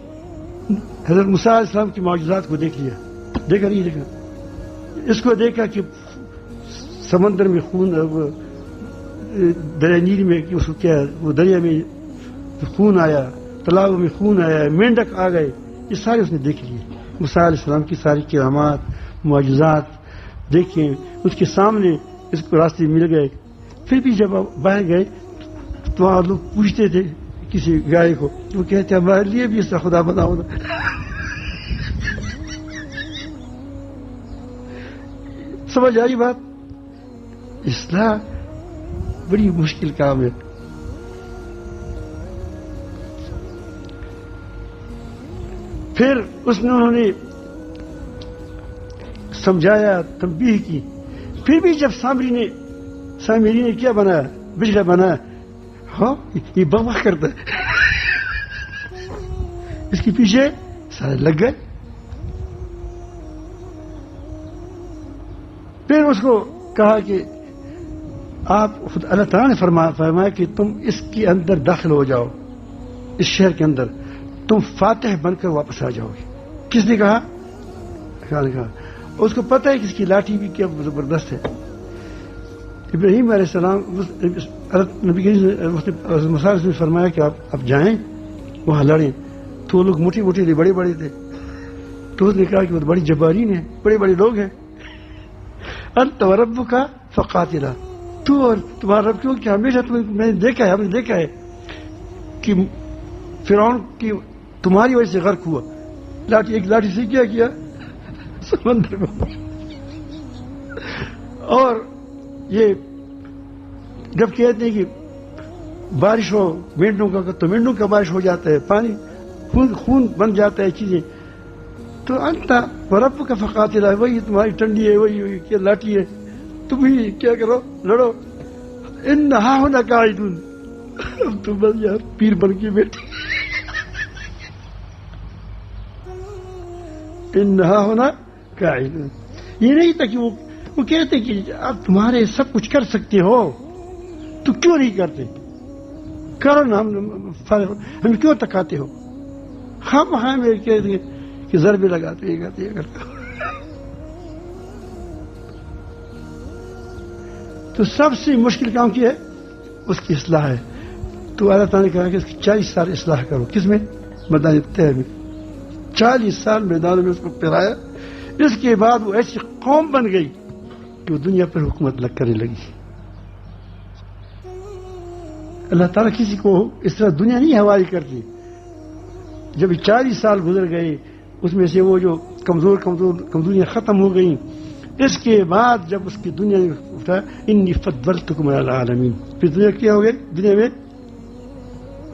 حضرت موسیٰ علیہ السلام کی معجزات کو دیکھا نہیں دیکھا. اس کو دیکھا کہ سمندر میں خون، دریا نیل میں اس کو کیا وہ دریا میں خون آیا، تالاب میں خون آیا، مینڈک آ گئے، یہ سارے اس نے دیکھ لیے. موسیٰ علیہ السلام کی ساری کرامات معجزات دیکھیں اس کے سامنے، اس کو راستے مل گئے. پھر بھی جب باہر گئے تو وہاں لوگ پوچھتے تھے کسی گائے کو، وہ کہتے ہمارے لیے بھی اس کا خدا بناؤ نا. سمجھ آئی بات؟ اصلاح بڑی مشکل کام ہے. پھر انہوں نے سمجھایا، تنبیہ کی. پھر بھی جب سامری نے کیا بنایا؟ بجلا بنایا. ہاں یہ بوا کرتا ہے. اس کے پیچھے سارے لگ گئے. پھر اس کو کہا کہ آپ خود اللہ تعالیٰ نے فرمایا کہ تم اس کے اندر داخل ہو جاؤ، اس شہر کے اندر تم فاتح بن کر واپس آ جاؤ گے. کس نے کہا؟ کہا اس کو پتہ ہے کہ اس کی لاٹھی بھی کیا زبردست ہے. ابراہیم علیہ السلام نبی موسیٰ نے فرمایا کہ آپ جائیں وہاں لڑیں. تو وہ لوگ موٹے موٹے تھے، بڑے بڑے تھے. تو اس نے کہا کہ وہ بڑی جبارین ہیں، بڑے بڑے لوگ ہیں. انت وربک فقاتلا، تو اور تمہارا رب کیوں؟ کہ ہمیشہ میں نے دیکھا ہے، ہم نے دیکھا ہے کہ فرعون کی تمہاری وجہ سے غرق ہوا. ایک لاٹھی سے کیا سمندر میں. اور یہ جب کہتے ہیں کہ بارش ہو مینڈوں کا تو مینڈوں کا بارش ہو جاتا ہے، پانی خون بن جاتا ہے چیزیں. تو انت ورب کا فقاتلا، وہی تمہاری ٹنڈی ہے، وہی کیا لاٹھی ہے. تم ہی کیا کرو، لڑو. ان ہا ہونا قاعدون، تم بس یار پیر بن کے بیٹھے. ان ہا ہونا قاعدون، یہ نہیں تھا کہ وہ کہتے کہ آپ تمہارے سب کچھ کر سکتے ہو تو کیوں نہیں کرتے؟ کرو نا، ہم کیوں تکاتے ہو؟ ہم میرے کہتے کہ ضربے لگاتے یہ کرتے یہ کرتے. تو سب سے مشکل کام کیا ہے؟ اس کی اصلاح ہے. تو اللہ تعالیٰ نے کہا کہ اس کی 40 سال اصلاح کرو. کس میں؟ میدان طے میں. 40 سال میدان میں اس کو پھرایا. اس کے بعد وہ ایسی قوم بن گئی کہ وہ دنیا پر حکومت کرنے لگی. اللہ تعالیٰ کسی کو اس طرح دنیا نہیں حوالے کرتی. جب 40 سال گزر گئے، اس میں سے وہ جو کمزوریاں ختم ہو گئیں، اس کے بعد جب اس کی دنیا نے اٹھایا انی فضلتکم علی العالمین، پھر دنیا کیا ہو گئی؟ دنیا میں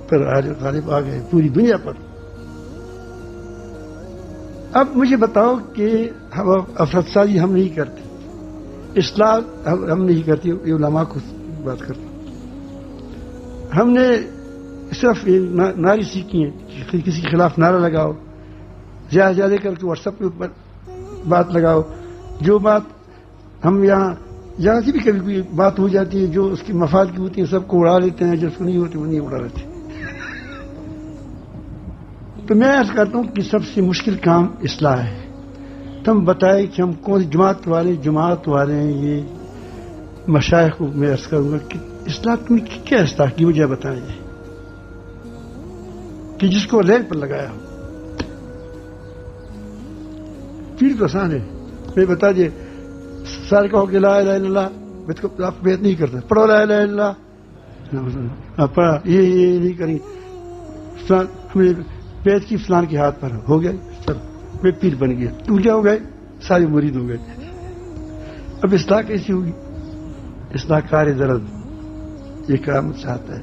پر غالب آ گئے پوری دنیا پر. اب مجھے بتاؤ کہ ہم افراد سازی ہم نہیں کرتے، اصلاح ہم نہیں کرتے، علماء کو بات کرتے. ہم نے صرف نعرے سیکھی ہیں کہ کسی کے خلاف نعرہ لگاؤ، زیادہ کر کے واٹس ایپ پر بات لگاؤ. جو بات ہم یہاں سے بھی کبھی کوئی بات ہو جاتی ہے جو اس کی مفاد کی ہوتی ہے، سب کو اڑا لیتے ہیں، جو اس کو نہیں ہوتی وہ نہیں اڑا لیتے. تو میں عرض کرتا ہوں کہ سب سے مشکل کام اصلاح ہے. تم بتائے کہ ہم کون سی جماعت والے ہیں. یہ مشائخ کو میں عرض کروں گا کہ اصلاح تم کیا اصلاح کی وجہ بتائیں کہ جس کو ریل پر لگایا ہو. پھر تو آسان ہے، میں بتا دیے سارے کہو کہ لا الہ الا اللہ، بیت کو آپ بیت نہیں کرتے، پڑھو لا الہ الا اللہ، پڑھا یہ نہیں کریں. ہم نے بیت کی فلان کے ہاتھ پر ہو گیا، سب میں پیر بن گیا. تم کیا ہو گئے؟ سارے مرید ہو گئے. اب اصلاح کیسی ہوگی؟ اصلاح کار درد یہ کام چاہتا ہے.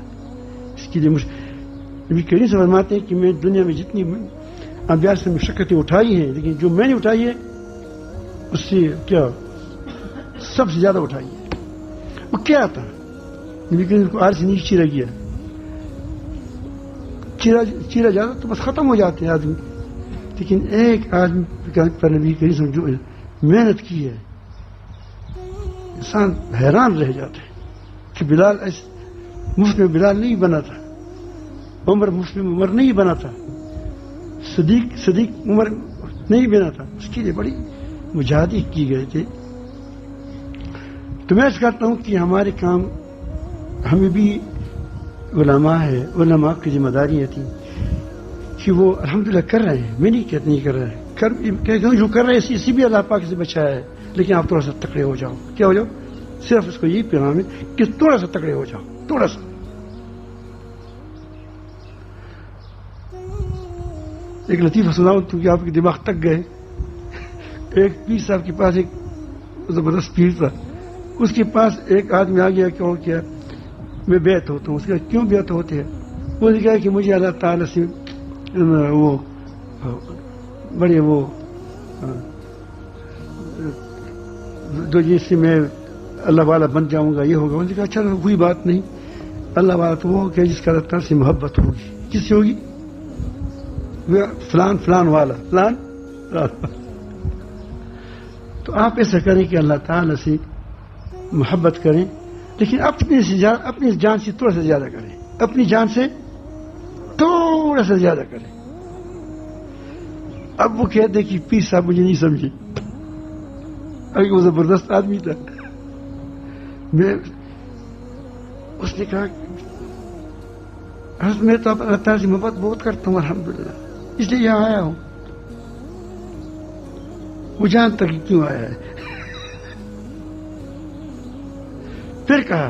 اس کے لیے نبی کریم سے فرماتے ہیں کہ میں دنیا میں جتنی انبیاء سے مشقتیں اٹھائی ہیں، لیکن جو میں نے اٹھائی ہے اس سے کیا سب سے زیادہ اٹھائی ہے. وہ کیا تھا؟ نبی کریم کو آر سے نیچے چیرا گیا، چیرا جاتا تو بس ختم ہو جاتے ہیں آدمی. لیکن ایک آدمی پر نبی کریم سے جو محنت کی ہے، انسان حیران رہ جاتا ہے کہ بلال مفت میں بلال نہیں بنا تھا، عمر مفت میں عمر نہیں بنا تھا، صدیق عمر نہیں بنا تھا. اس کے لیے بڑی مجاہدے کی گئے تھے. تو تو میں کہتا ہوں کہ ہمارے کام ہمیں بھی علماء ہے، علماء کی ذمہ داریاں تھیں کہ وہ الحمدللہ کر رہے ہیں. میں نہیں کہتا نہیں کر رہے ہیں، جو کر رہے ہیں اسی بھی اللہ پاک سے بچایا ہے. لیکن آپ تھوڑا سا تکڑے ہو جاؤ. کیا ہو جاؤ؟ صرف اس کو یہی پیغام ہے کہ تھوڑا سا تکڑے ہو جاؤ، تھوڑا سا. ایک لطیفہ سناؤں کیونکہ آپ کے دماغ تک گئے. ایک پیر صاحب کے پاس ایک زبردست پیر تھا. اس کے پاس ایک آدمی آ گیا کہ کیا میں بیعت ہوتا ہوں. اس کا کیوں بیعت ہوتے ہیں؟ وہ نے کہا کہ مجھے اللہ تعالیٰ سے وہ بڑے وہ جو جس سے میں اللہ والا بن جاؤں گا، یہ ہوگا. انہوں نے کہا اچھا کوئی بات نہیں، اللہ والا تو وہ کہ جس کا اللہ تعالیٰ سے محبت ہوگی. کس سے ہوگی؟ فلان فلان والا، فلان فلان. تو آپ ایسا کریں کہ اللہ تعالیٰ سے محبت کریں، لیکن اپنی جان سے تھوڑا سا زیادہ کریں، اپنی جان سے تھوڑا سا زیادہ کریں. اب وہ کہتے کہ پیر صاحب مجھے نہیں سمجھے. ابھی وہ زبردست آدمی تھا. اس نے کہا حضرت میں تو اللہ تعالیٰ سے محبت بہت کرتا ہوں الحمدللہ، اس لیے یہاں آیا ہوں. وہ جانتا کہ کیوں آیا ہے. پھر کہا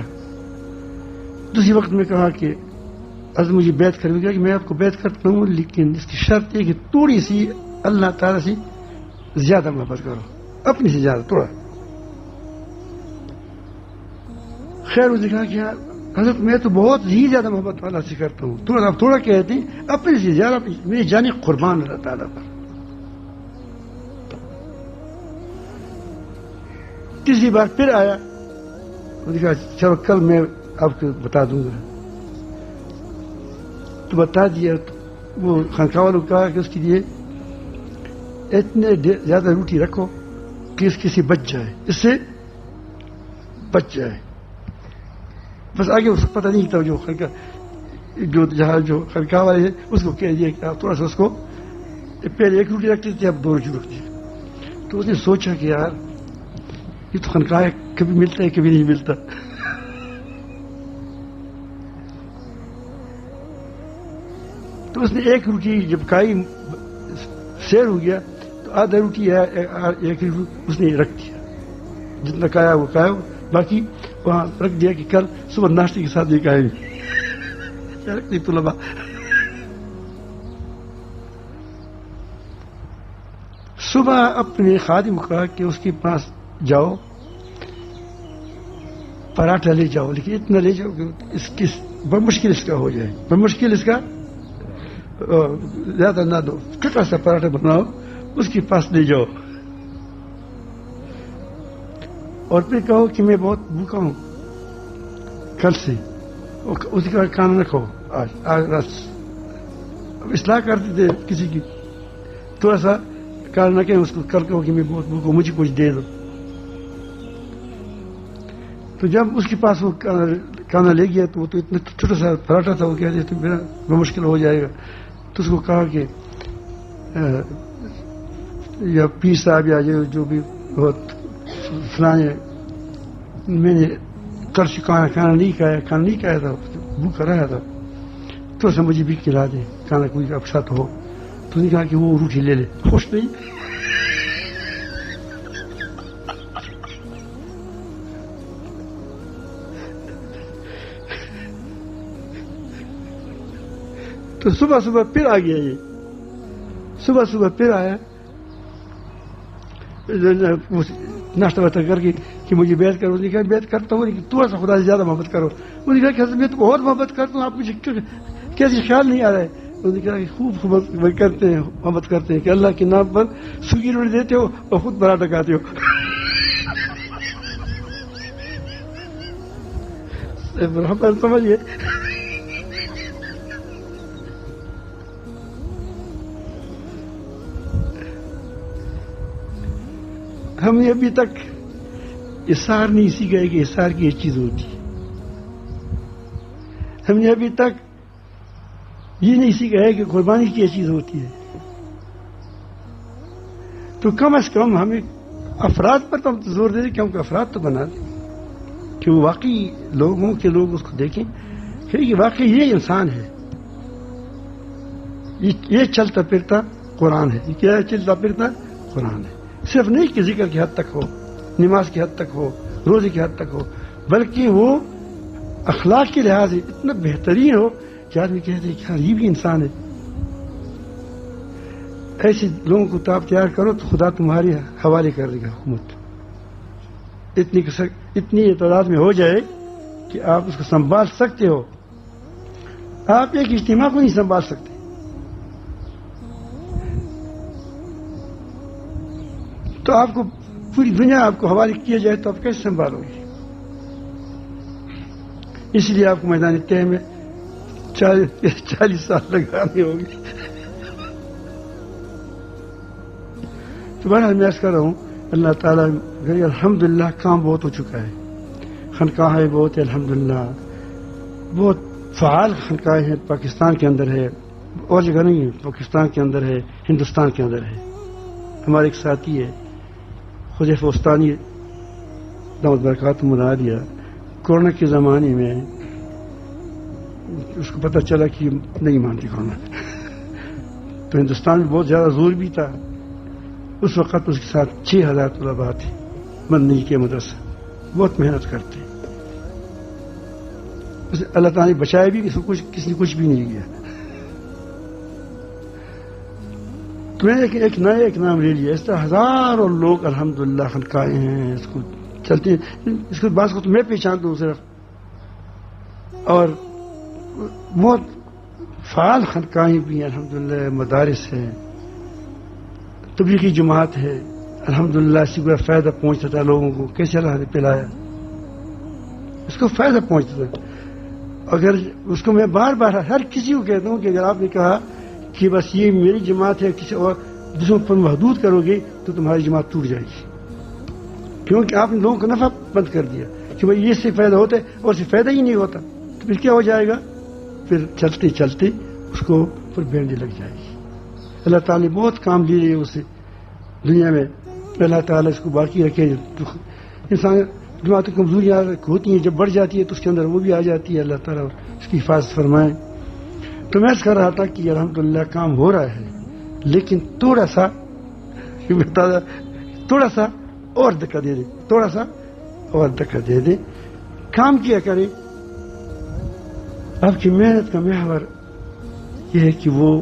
دوسری وقت میں کہا کہ حضرت مجھے بیعت کرے گا کہ میں آپ کو بیعت کرتا ہوں، لیکن اس کی شرط یہ کہ تھوڑی سی اللہ تعالیٰ سے زیادہ محبت کرو، اپنی سے زیادہ تھوڑا. خیر اس نے کہا کہ حضرت میں تو بہت ہی زیادہ محبت اللہ سے کرتا ہوں. تھوڑا آپ تھوڑا کہتے ہیں، اپنی سے زیادہ میری جانیں قربان اللہ تعالیٰ پر. تیسری بار پھر آیا. انہوں نے کہا چلو کل میں آپ کو بتا دوں گا. تو بتا دیا. وہ خانقاہ والوں کہا کہ اس کے لیے اتنے زیادہ روٹی رکھو کہ اس کسی بچ جائے، اس سے بچ جائے. بس آگے اس کو پتہ نہیں تھا. جو خانقاہ والے ہیں اس کو کہہ دیا کہ آپ تھوڑا سا اس کو پہلے ایک روٹی رکھتے تھے، اب 2 روٹی رکھتے ہیں. تو اس نے سوچا کہ یار یہ تو خانقاہ کبھی ملتا ہے کبھی نہیں ملتا. تو اس نے ایک روٹی جب کھائی، سیر ہو گیا تو آدھا روٹی ہے ایک اس نے رکھ دیا. جتنا کھایا وہ کھایا، باقی وہاں رکھ دیا کہ کل صبح ناشتے کے ساتھ یہ کھائیں گے. کیا رکھتی طلبا. صبح اپنے خادم کو کہا کہ اس کے پاس جاؤ، پراٹھا لے جاؤ، لیکن اتنا لے جاؤ کہ اس کی بمشکل اس کا ہو جائے، بمشکل اس کا زیادہ نہ دو، چھوٹا سا پراٹھا بناؤ، اس کے پاس لے جاؤ. اور پھر کہو کہ میں بہت بھوکا ہوں کل سے. اس کا کھانا نہ کھاؤ آج رات. اب اصلاح کرتے تھے کسی کی، تھوڑا سا کھانا نہ کہیں، اس کو کل کہو کہ میں بہت بھوکا ہوں، مجھے کچھ دے دو. تو جب اس کے پاس وہ کھانا لے گیا تو وہ تو اتنا چھوٹا سا پراٹھا تھا. وہ کہتے تو میرا بمشکل ہو جائے گا. تو اس کو کہا کہ یا پیر صاحب یا جو بھی بہت فلانے، میں نے کل سے کھانا نہیں کھایا تھا، بھوکا رہا تھا، تو ایسا مجھے بھی کھلا دے کھانا کوئی آپ ساتھ ہو. تو نے کہا کہ وہ روٹی لے لے. خوش نہیں. تو صبح صبح پھر آ گیا. یہ صبح پھر آیا ناشتہ واشتہ کر کے کہ مجھے بیعت کرو. نے کہا بیعت کرتا ہوں لیکن تھوڑا سا خدا سے زیادہ محبت کرو. انہوں نے کہا کہ میں تو بہت محبت کرتا ہوں، آپ مجھے کیسے خیال نہیں آ رہا ہے. انہوں نے کہا کہ خوب کرتے ہیں، محبت کرتے ہیں کہ اللہ کے نام پر سوگی روٹی دیتے ہو اور خود پراٹھا کھاتے ہو. سمجھیے. ہم نے ابھی تک احسار نہیں سیکھا ہے کہ احسار کی ایک چیز ہوتی ہے. ہم نے ابھی تک یہ نہیں سیکھا ہے کہ قربانی کی ایک چیز ہوتی ہے. تو کم از کم ہمیں افراد پر تو ہم زور دے دیں کہ ہم کو افراد تو بنا دیں. کہ وہ واقعی لوگ اس کو دیکھیں کہ واقعی یہ انسان ہے، یہ چلتا پھرتا قرآن ہے. یہ کیا ہے؟ چلتا پھرتا قرآن ہے. صرف نہیں کہ ذکر کی حد تک ہو، نماز کی حد تک ہو، روزے کی حد تک ہو، بلکہ وہ اخلاق کے لحاظ سے اتنا بہترین ہو کہ آدمی کہتے ہیں کہ ہاں یہ بھی انسان ہے. ایسے لوگوں کو آپ تیار کرو تو خدا تمہاری حوالے کر دے گا حکومت. اتنی تعداد میں ہو جائے کہ آپ اس کو سنبھال سکتے ہو. آپ ایک اجتماع کو نہیں سنبھال سکتے. تو آپ کو پوری دنیا آپ کو حوالے کیا جائے تو آپ کیسے سنبھالو گے؟ اس لیے آپ کو میدان طے میں 40 سال لگانے ہوں گے. تو بہرحال میں عرض کر رہا ہوں اللہ تعالیٰ الحمدللہ کام بہت ہو چکا ہے. خانقاہیں بہت ہے الحمدللہ، بہت فعال خانقاہیں ہیں. پاکستان کے اندر ہے، اور جگہ نہیں ہے، پاکستان کے اندر ہے، ہندوستان کے اندر ہے. ہمارے ایک ساتھی ہے حذیفہ وسطانی دامت برکاتہ منا دیا، کورونا کے زمانے میں اس کو پتہ چلا کہ نہیں مانتی کورونا تو ہندوستان میں بہت زیادہ زور بھی تھا. اس وقت اس کے ساتھ 6000 طلباء تھے مدنی کے مدرسہ، بہت محنت کرتے. اللہ تعالیٰ نے بچایا بھی، کسی نے کچھ بھی نہیں کیا. تو میں نے ایک نام لے لیا. اس طرح ہزاروں لوگ الحمدللہ خانقاہیں ہیں، اس کو چلتے ہیں. اس کے بعد کو تو میں پہچانتا ہوں صرف، اور بہت فعال خانقاہیں بھی ہیں الحمدللہ. مدارس ہیں، تبلیغی جماعت ہے الحمدللہ. اس سے بڑا فائدہ پہنچتا تھا لوگوں کو. کیسے اللہ نے پلایا، اس کو فائدہ پہنچتا تھا. اگر اس کو میں بار بار ہر کسی کو کہتا ہوں کہ اگر آپ نے کہا کہ بس یہ میری جماعت ہے، کسی اور دوسروں پر محدود کرو گے تو تمہاری جماعت ٹوٹ جائے گی. کیونکہ آپ نے لوگوں کا نفع بند کر دیا کہ بھائی یہ سے فائدہ ہوتا ہے اور سے فائدہ ہی نہیں ہوتا. تو پھر کیا ہو جائے گا؟ پھر چلتے چلتے اس کو پھر بینڈی لگ جائے گی. اللہ تعالیٰ نے بہت کام لیے اسے دنیا میں. اللہ تعالیٰ اس کو باقی رکھے. انسان جماعت کمزوریاں ہوتی ہیں، جب بڑھ جاتی ہے تو اس کے اندر وہ بھی آ جاتی ہے. اللہ تعالیٰ اس کی حفاظت فرمائے. تو میں کر رہا تھا کہ الحمدللہ کام ہو رہا ہے، لیکن تھوڑا سا اور دھکا دے دیں، تھوڑا سا اور دھکا دے دیں. کام کیا کریں. آپ کی محنت کا محور یہ ہے کہ وہ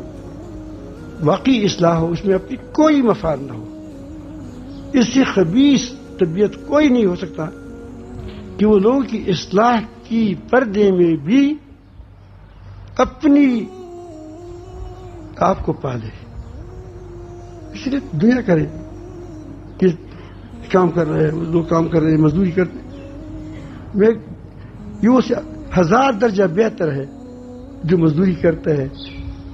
واقعی اصلاح ہو، اس میں اپنی کوئی مفاد نہ ہو. اس سے خبیث طبیعت کوئی نہیں ہو سکتا کہ وہ لوگوں کی اصلاح کی پردے میں بھی اپنی آپ کو پالے. اس لیے دنیا کرے کہ کام کر رہے ہیں، لوگ کام کر رہے ہیں، مزدوری کرتے ہیں. یہ اسے 1000 درجہ بہتر ہے جو مزدوری کرتا ہے،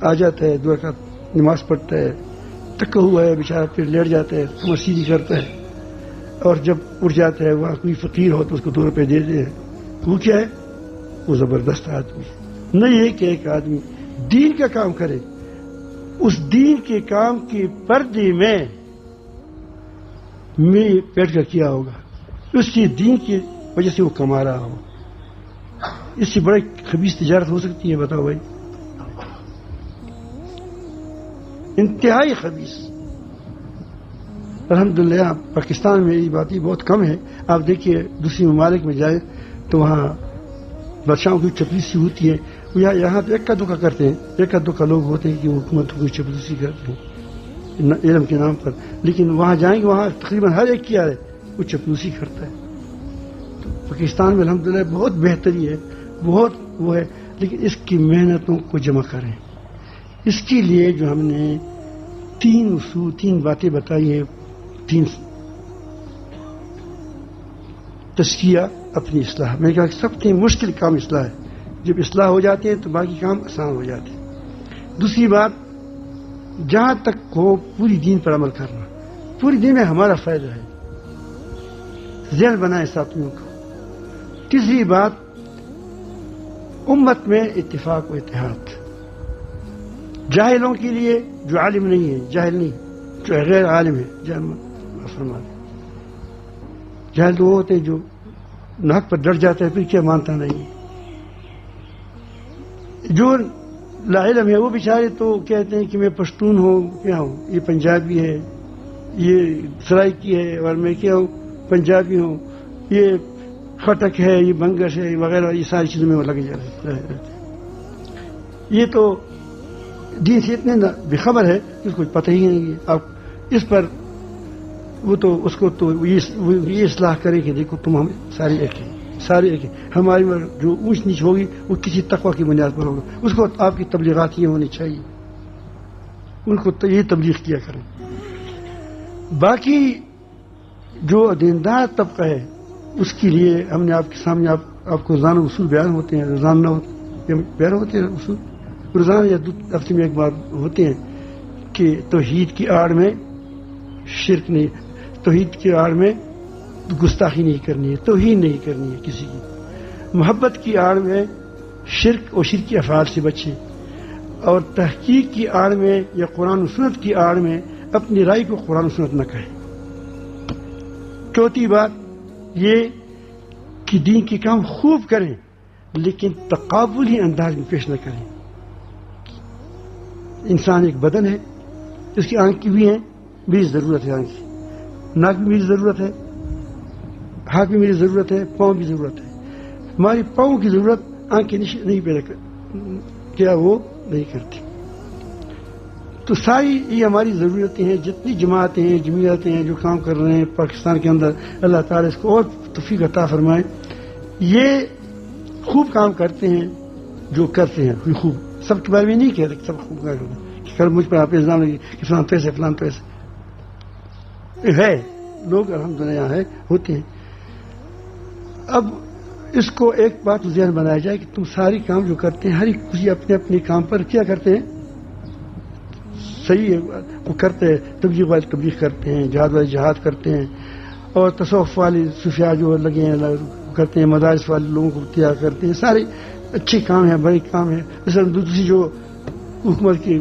آ جاتا ہے، 2 رکعت نماز پڑھتا ہے، تھکا ہوا ہے بیچارہ، پھر لیٹ جاتا ہے، کمر سیدھی کرتا ہے، اور جب اٹھ جاتا ہے وہاں کوئی فقیر ہو تو اس کو 2 روپے دیتے ہیں. وہ کیا ہے؟ وہ زبردست آدمی. نہیں ہے کہ ایک آدمی دین کا کام کرے، اس دین کے کام کے پردے میں بیٹھ کر کیا ہوگا، اس کی دین کی وجہ سے وہ کما رہا ہو. اس سے بڑے خبیث تجارت ہو سکتی ہے؟ بتاؤ بھائی. انتہائی خبیث. الحمدللہ پاکستان میں یہ باتیں بہت کم ہے. آپ دیکھیے دوسری ممالک میں جائیں تو وہاں بادشاہوں کی چپلیسی ہوتی ہے. یہاں تو ایک کا دکا کرتے ہیں، ایک کا دکا لوگ ہوتے ہیں کہ وہ حکومت کی چپلیسی کرتے ہیں علم کے نام پر. لیکن وہاں جائیں گے وہاں تقریباً ہر ایک کیا ہے وہ چپلوسی کرتا ہے. تو پاکستان میں الحمدللہ بہت بہتری ہے، بہت وہ ہے. لیکن اس کی محنتوں کو جمع کریں. اس کے لیے جو ہم نے 3 اصول 3 باتیں بتائی ہیں، 3 تزکیہ، اپنی اصلاح. میں نے کہا کہ سب سے مشکل کام اصلاح ہے. جب اصلاح ہو جاتے ہیں تو باقی کام آسان ہو جاتے ہیں. دوسری بات، جہاں تک ہو پوری دین پر عمل کرنا. پوری دین میں ہمارا فائدہ ہے، ذہن بنائیں ساتھیوں کو. تیسری بات، امت میں اتفاق و اتحاد. جاہلوں کے لیے، جو عالم نہیں ہے، جاہل نہیں، جو غیر عالم ہے، جاہل تو وہ ہوتے ہیں جو حق پر ڈٹ جاتا ہے پھر کیا مانتا نہیں. جو لا علم ہے وہ بیچارے تو کہتے ہیں کہ میں پشتون ہوں, کیا ہوں, یہ پنجابی ہے, یہ سرائکی ہے, اور میں کیا ہوں, پنجابی ہوں, یہ خٹک ہے, یہ بنگش ہے وغیرہ, یہ ساری چیزوں میں وہ لگے جا رہے ہیں. یہ تو دین سے اتنے بےخبر ہے کہ اس کو پتہ ہی نہیں ہے. اب اس پر وہ تو اس کو تو یہ اصلاح کرے کہ دیکھو تم ہم سارے ایک ہیں, سارے ایک ہیں. ہماری جو اونچ نیچ ہوگی وہ کسی تقوی کی بنیاد پر ہوگا. اس کو آپ کی تبلیغات یہ ہونی چاہیے, ان کو یہ تبلیغ کیا کریں. باقی جو دیندار طبقہ ہے اس کے لیے ہم نے آپ کے سامنے آپ کو روزانہ اصول بیان ہوتے ہیں, روزانہ بیان ہوتے ہیں اصول, روزانہ یا ہفتے میں ایک بار ہوتے ہیں کہ توحید کی آڑ میں شرک نہیں, توحید کی آڑ میں گستاخی نہیں کرنی ہے, توہین نہیں کرنی ہے کسی کی. محبت کی آڑ میں شرک اور شرک کے افعال سے بچیں, اور تحقیق کی آڑ میں یا قرآن و سنت کی آڑ میں اپنی رائے کو قرآن و سنت نہ کہیں. چوتھی بات یہ کہ دین کے کام خوب کریں لیکن تقابلی انداز میں پیش نہ کریں. انسان ایک بدن ہے, اس کی آنکھ بھی ہیں, میری ضرورت ہے آنکھ کی, ناک بھی میری ضرورت ہے, ہاتھ بھی میری ضرورت ہے, پاؤں بھی ضرورت ہے. ہماری پاؤں کی ضرورت آنکھیں نہیں پیدا کیا وہ نہیں کرتی. تو ساری یہ ہماری ضرورتیں ہیں. جتنی جماعتیں ہیں, جمعیتیں ہیں جو کام کر رہے ہیں پاکستان کے اندر, اللہ تعالیٰ اس کو اور توفیق عطا فرمائے. یہ خوب کام کرتے ہیں جو کرتے ہیں خوب. سب کے بارے میں نہیں کہہ رہے سب خوب کام کرتے ہیں کہ کل مجھ پر آپ الزام لگے کہ فلان تو ایسے فلان تو ایسے ہے. لوگ الحمدللہ یہاں ہے ہوتے ہیں. اب اس کو ایک بات ذہن بنایا جائے کہ تم ساری کام جو کرتے ہیں, ہر ایک کسی اپنے اپنے کام پر کیا کرتے ہیں, صحیح ہے وہ کرتے ہیں. تبلیغ والے تبلیغ کرتے ہیں, جہاد والے جہاد کرتے ہیں, اور تصوف والے صوفیاء جو لگے ہیں کرتے ہیں, مدارس والے لوگوں کو تیار کرتے ہیں. سارے اچھے کام ہیں, بڑے کام ہیں. مثلا دوسری جو حکومت کے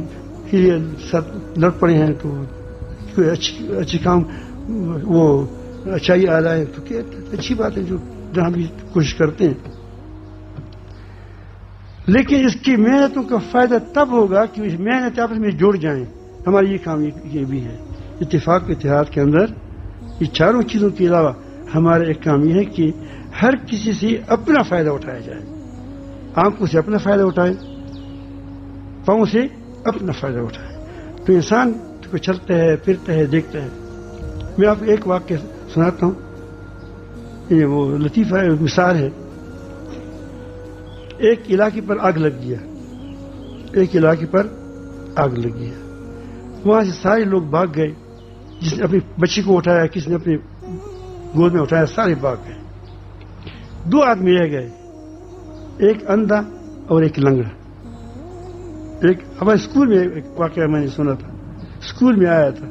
لیے سب لڑ پڑے ہیں تو کوئی اچھے کام وہ اچھائی آ رہا ہے تو کیا اچھی بات ہے جو جہاں بھی کوشش کرتے ہیں. لیکن اس کی محنتوں کا فائدہ تب ہوگا کہ محنت آپس میں جڑ جائیں. ہماری یہ کام یہ بھی ہے اتفاق اتحاد کے اندر. یہ چاروں چیزوں کے علاوہ ہمارا ایک کام یہ ہے کہ ہر کسی سے اپنا فائدہ اٹھایا جائے. آنکھوں سے اپنا فائدہ اٹھائے, پاؤں سے اپنا فائدہ اٹھائے, تو انسان کو چلتا ہے, پھرتا ہے, دیکھتا ہے. میں آپ کو ایک واقعہ سناتا ہوں. یہ وہ لطیفہ ہے, مثال ہے. ایک علاقے پر آگ لگ گیا, ایک علاقے پر آگ لگ گیا. وہاں سے سارے لوگ بھاگ گئے. جس نے اپنی بچی کو اٹھایا, کس نے اپنی گود میں اٹھایا, سارے بھاگ گئے. 2 آدمی رہ گئے, ایک اندھا اور ایک لنگڑا. ایک ہمارے اسکول میں ایک واقعہ میں نے سنا تھا, اسکول میں آیا تھا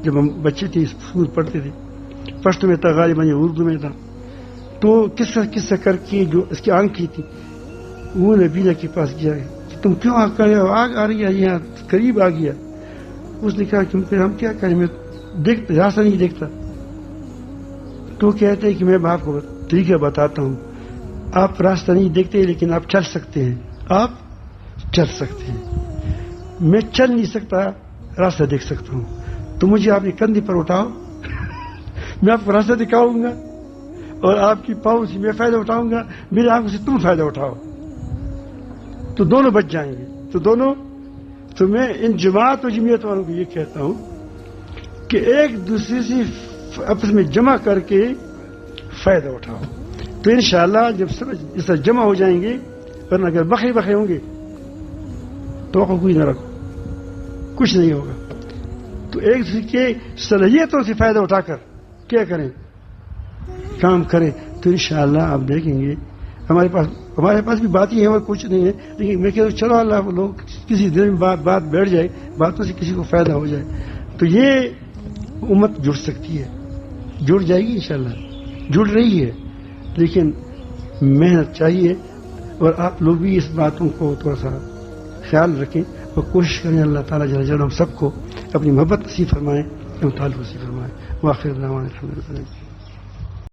جب ہم بچے تھے, اسکول پڑھتے تھے. پشتو میں تھا, غالباً اردو میں تھا. تو قصہ کر کے جو اس کی آنکھ کی تھی وہ نبینا کے پاس گیا کہ تم کیوں آگ کر رہے ہو, آگ آ رہی ہے یہاں قریب آ گیا. اس نے کہا کہ پھر ہم کیا کریں, میں راستہ نہیں دیکھتا. تو کہتے ہیں کہ میں آپ کو طریقہ بتاتا ہوں. آپ راستہ نہیں دیکھتے لیکن آپ چل سکتے ہیں, آپ چل سکتے ہیں. میں چل نہیں سکتا, راستہ دیکھ سکتا ہوں. تو مجھے آپ کے کندھے پر اٹھاؤ, میں آپ کو راستہ دکھاؤں گا, اور آپ کی پاؤں سے میں فائدہ اٹھاؤں گا, میرے آنکھوں سے تم فائدہ اٹھاؤ, تو دونوں بچ جائیں گے. تو میں ان جماعت و جمعیت والوں کو یہ کہتا ہوں کہ ایک دوسرے سے آپس میں جمع کر کے فائدہ اٹھاؤ. تو انشاءاللہ جب سب اس طرح جمع ہو جائیں گے, ورنہ اگر بکھرے ہوں گے تو کوئی نہ رکھو, کچھ نہیں ہوگا. تو ایک دوسرے کے صلاحیتوں سے فائدہ اٹھا کر کیا کریں, کام کریں. تو انشاءاللہ آپ دیکھیں گے ہمارے پاس بھی بات ہی ہے اور کچھ نہیں ہے. لیکن میں کہتا ہوں چلو اللہ لوگ کسی دن میں بات بیٹھ جائے, باتوں سے کسی کو فائدہ ہو جائے تو یہ امت جڑ سکتی ہے, جڑ جائے گی انشاءاللہ, جڑ رہی ہے. لیکن محنت چاہیے, اور آپ لوگ بھی اس باتوں کو تھوڑا سا خیال رکھیں اور کوشش کریں. اللہ تعالیٰ جل جلالہ ہم سب کو اپنی محبت نصیب فرمائیں, تعلق نصیب فرمائیں. واخر دعوانا الحمدللہ.